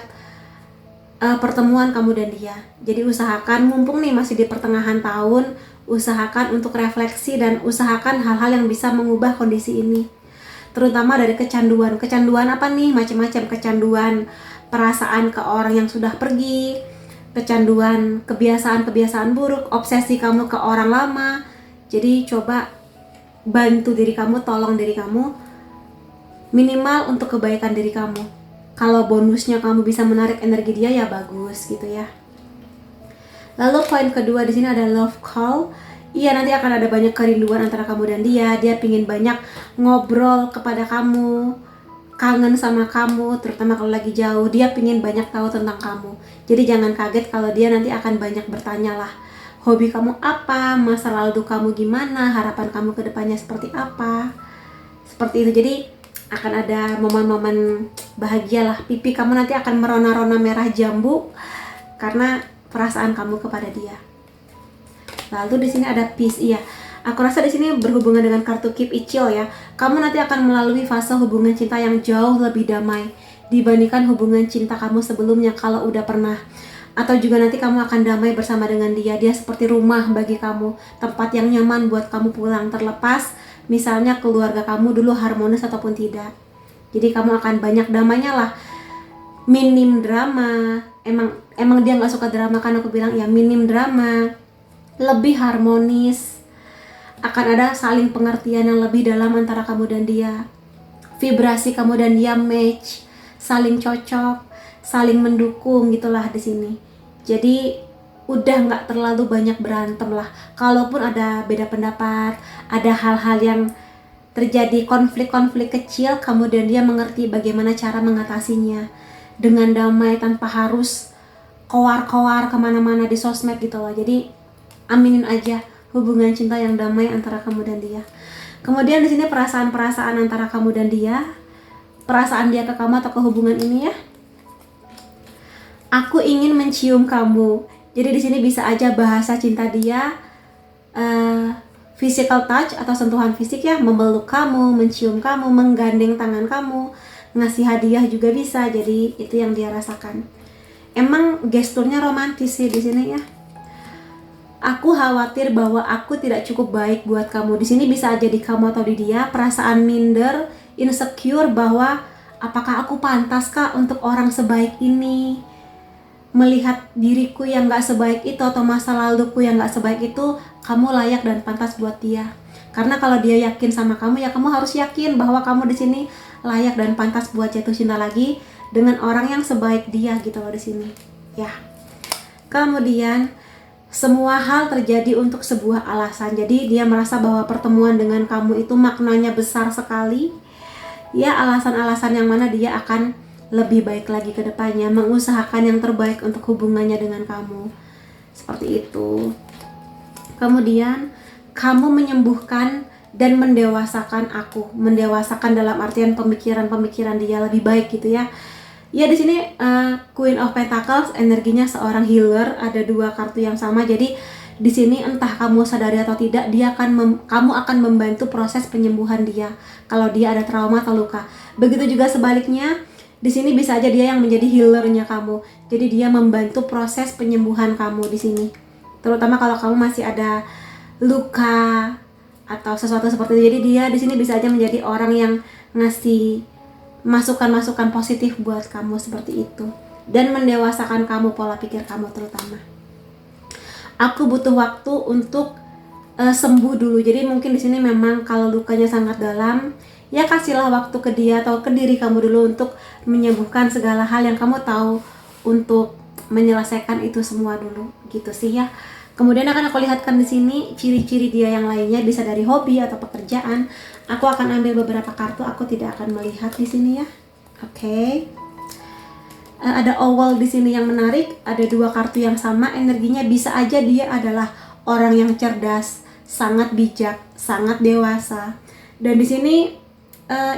pertemuan kamu dan dia. Jadi usahakan, mumpung nih masih di pertengahan tahun, usahakan untuk refleksi dan usahakan hal-hal yang bisa mengubah kondisi ini. Terutama dari kecanduan. Kecanduan apa nih? Macam-macam. Kecanduan perasaan ke orang yang sudah pergi, kecanduan kebiasaan-kebiasaan buruk, obsesi kamu ke orang lama. Jadi coba bantu diri kamu, tolong diri kamu, minimal untuk kebaikan diri kamu. Kalau bonusnya kamu bisa menarik energi dia, ya bagus gitu ya. Lalu poin kedua di sini ada love call. Iya, nanti akan ada banyak kerinduan antara kamu dan dia. Dia pingin banyak ngobrol kepada kamu, kangen sama kamu, terutama kalau lagi jauh. Dia pingin banyak tahu tentang kamu. Jadi jangan kaget kalau dia nanti akan banyak bertanya lah. Hobi kamu apa? Masa lalu kamu gimana? Harapan kamu ke depannya seperti apa? Seperti itu. Jadi akan ada momen-momen bahagia lah. Pipi kamu nanti akan merona-rona merah jambu karena perasaan kamu kepada dia. Lalu di sini ada peace. Iya, aku rasa di sini berhubungan dengan kartu keep it chill ya. Kamu nanti akan melalui fase hubungan cinta yang jauh lebih damai dibandingkan hubungan cinta kamu sebelumnya kalau udah pernah. Atau juga nanti kamu akan damai bersama dengan dia. Dia seperti rumah bagi kamu, tempat yang nyaman buat kamu pulang, terlepas misalnya keluarga kamu dulu harmonis ataupun tidak. Jadi kamu akan banyak damainya lah. Minim drama. Emang dia nggak suka drama, kan aku bilang ya minim drama, lebih harmonis, akan ada saling pengertian yang lebih dalam antara kamu dan dia. Vibrasi kamu dan dia match, saling cocok, saling mendukung gitulah di sini. Jadi udah nggak terlalu banyak berantem lah. Kalaupun ada beda pendapat, ada hal-hal yang terjadi, konflik-konflik kecil, kamu dan dia mengerti bagaimana cara mengatasinya dengan damai tanpa harus koar-koar kemana-mana di sosmed gitu loh. Jadi aminin aja hubungan cinta yang damai antara kamu dan dia. Kemudian di sini perasaan-perasaan antara kamu dan dia, perasaan dia ke kamu atau ke hubungan ini ya. Aku ingin mencium kamu. Jadi di sini bisa aja bahasa cinta dia physical touch atau sentuhan fisik ya, memeluk kamu, mencium kamu, menggandeng tangan kamu, ngasih hadiah juga bisa. Jadi itu yang dia rasakan. Emang gesturnya romantis sih di sini ya. Aku khawatir bahwa aku tidak cukup baik buat kamu. Di sini bisa aja di kamu atau di dia, perasaan minder, insecure bahwa apakah aku pantaskah untuk orang sebaik ini? Melihat diriku yang gak sebaik itu atau masa laluku yang gak sebaik itu, kamu layak dan pantas buat dia. Karena kalau dia yakin sama kamu, ya kamu harus yakin bahwa kamu di sini layak dan pantas buat jatuh cinta lagi dengan orang yang sebaik dia gitu loh di sini. Ya. Kemudian semua hal terjadi untuk sebuah alasan. Jadi dia merasa bahwa pertemuan dengan kamu itu maknanya besar sekali. Ya, alasan-alasan yang mana dia akan lebih baik lagi ke depannya, mengusahakan yang terbaik untuk hubungannya dengan kamu. Seperti itu. Kemudian kamu menyembuhkan dan mendewasakan aku. Mendewasakan dalam artian pemikiran-pemikiran dia lebih baik gitu ya. Ya di sini Queen of Pentacles energinya seorang healer, ada dua kartu yang sama. Jadi Di sini entah kamu sadari atau tidak, kamu akan membantu proses penyembuhan dia kalau dia ada trauma atau luka. Begitu juga sebaliknya, di sini bisa aja dia yang menjadi healernya kamu. Jadi dia membantu proses penyembuhan kamu di sini. Terutama kalau kamu masih ada luka atau sesuatu seperti itu. Jadi dia di sini bisa aja menjadi orang yang ngasih masukan-masukan positif buat kamu seperti itu, dan mendewasakan kamu, pola pikir kamu terutama. Aku butuh waktu untuk sembuh dulu. Jadi mungkin di sini memang kalau lukanya sangat dalam, ya kasihlah waktu ke dia atau ke diri kamu dulu untuk menyembuhkan segala hal yang kamu tahu, untuk menyelesaikan itu semua dulu, gitu sih ya. Kemudian akan aku lihatkan di sini ciri-ciri dia yang lainnya, bisa dari hobi atau pekerjaan. Aku akan ambil beberapa kartu, aku tidak akan melihat di sini ya. Oke. Ada owl di sini yang menarik, ada 2 kartu yang sama energinya. Bisa aja dia adalah orang yang cerdas, sangat bijak, sangat dewasa. Dan di sini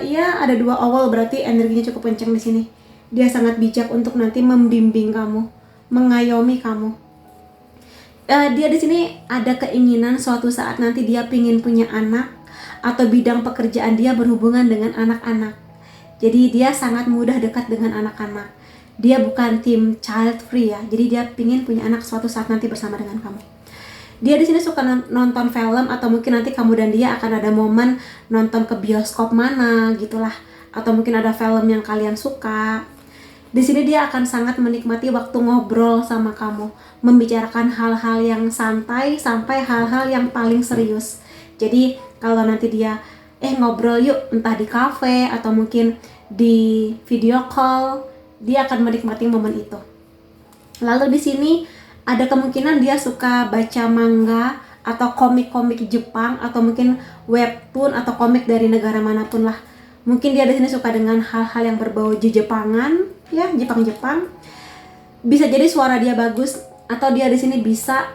ya ada 2 owl, berarti energinya cukup kencang di sini. Dia sangat bijak untuk nanti membimbing kamu, mengayomi kamu. Dia di sini ada keinginan suatu saat nanti dia pingin punya anak, atau bidang pekerjaan dia berhubungan dengan anak-anak. Jadi dia sangat mudah dekat dengan anak-anak. Dia bukan tim child free ya. Jadi dia pingin punya anak suatu saat nanti bersama dengan kamu. Dia di sini suka nonton film, atau mungkin nanti kamu dan dia akan ada momen nonton ke bioskop mana gitulah, atau mungkin ada film yang kalian suka. Di sini dia akan sangat menikmati waktu ngobrol sama kamu, membicarakan hal-hal yang santai sampai hal-hal yang paling serius. Jadi kalau nanti dia ngobrol yuk, entah di cafe atau mungkin di video call, dia akan menikmati momen itu. Lalu di sini ada kemungkinan dia suka baca manga atau komik-komik Jepang, atau mungkin webtoon atau komik dari negara manapun lah. Mungkin dia di sini suka dengan hal-hal yang berbau Jepangan, ya, Jepang-Jepang. Bisa jadi suara dia bagus, atau dia di sini bisa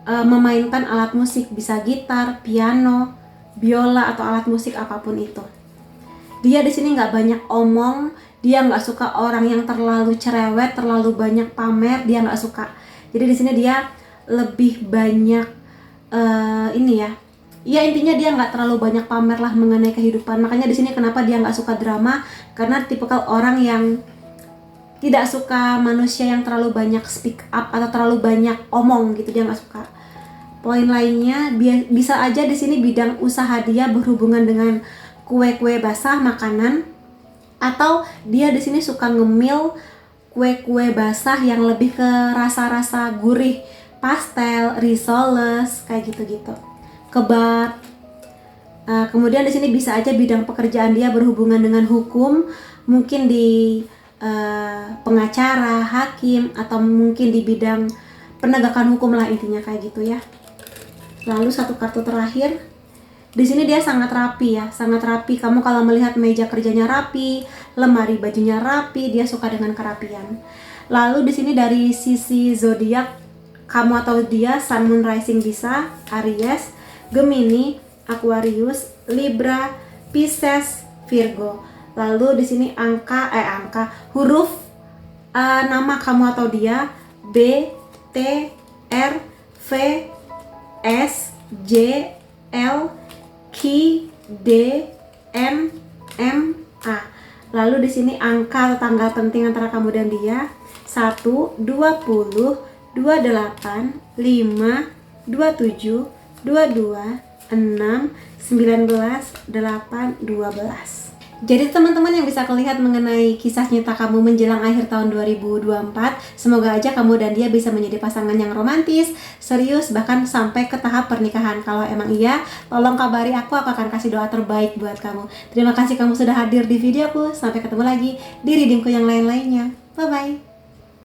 memainkan alat musik, bisa gitar, piano, biola atau alat musik apapun itu. Dia di sini nggak banyak omong, dia nggak suka orang yang terlalu cerewet, terlalu banyak pamer, dia nggak suka. Jadi di sini dia lebih banyak ya intinya dia nggak terlalu banyak pamer lah mengenai kehidupan. Makanya di sini kenapa dia nggak suka drama, karena tipikal orang yang tidak suka manusia yang terlalu banyak speak up atau terlalu banyak omong gitu, dia nggak suka. Poin lainnya bisa aja di sini bidang usaha dia berhubungan dengan kue-kue basah, makanan, atau dia di sini suka ngemil kue-kue basah yang lebih ke rasa-rasa gurih, pastel, risoles, kayak gitu-gitu, kebab. Kemudian di sini bisa aja bidang pekerjaan dia berhubungan dengan hukum, mungkin di pengacara, hakim, atau mungkin di bidang penegakan hukum lah, intinya kayak gitu ya. Lalu 1 kartu terakhir. Di sini dia sangat rapi ya, sangat rapi. Kamu kalau melihat meja kerjanya rapi, lemari bajunya rapi, dia suka dengan kerapian. Lalu di sini dari sisi zodiak, kamu atau dia Sun, Moon, Rising bisa Aries, Gemini, Aquarius, Libra, Pisces, Virgo. Lalu di sini huruf nama kamu atau dia B, T, R, V, S, J, L, Q, D, M, M, A. Lalu di sini angka atau tanggal penting antara kamu dan dia 1, 20, 28, 5, 27, 22, 6, 19, 8, 12. Jadi teman-teman yang bisa kelihat mengenai kisah nyata kamu menjelang akhir tahun 2024, semoga aja kamu dan dia bisa menjadi pasangan yang romantis, serius, bahkan sampai ke tahap pernikahan. Kalau emang iya, tolong kabari aku akan kasih doa terbaik buat kamu. Terima kasih kamu sudah hadir di videoku, sampai ketemu lagi di readingku yang lain-lainnya. Bye-bye.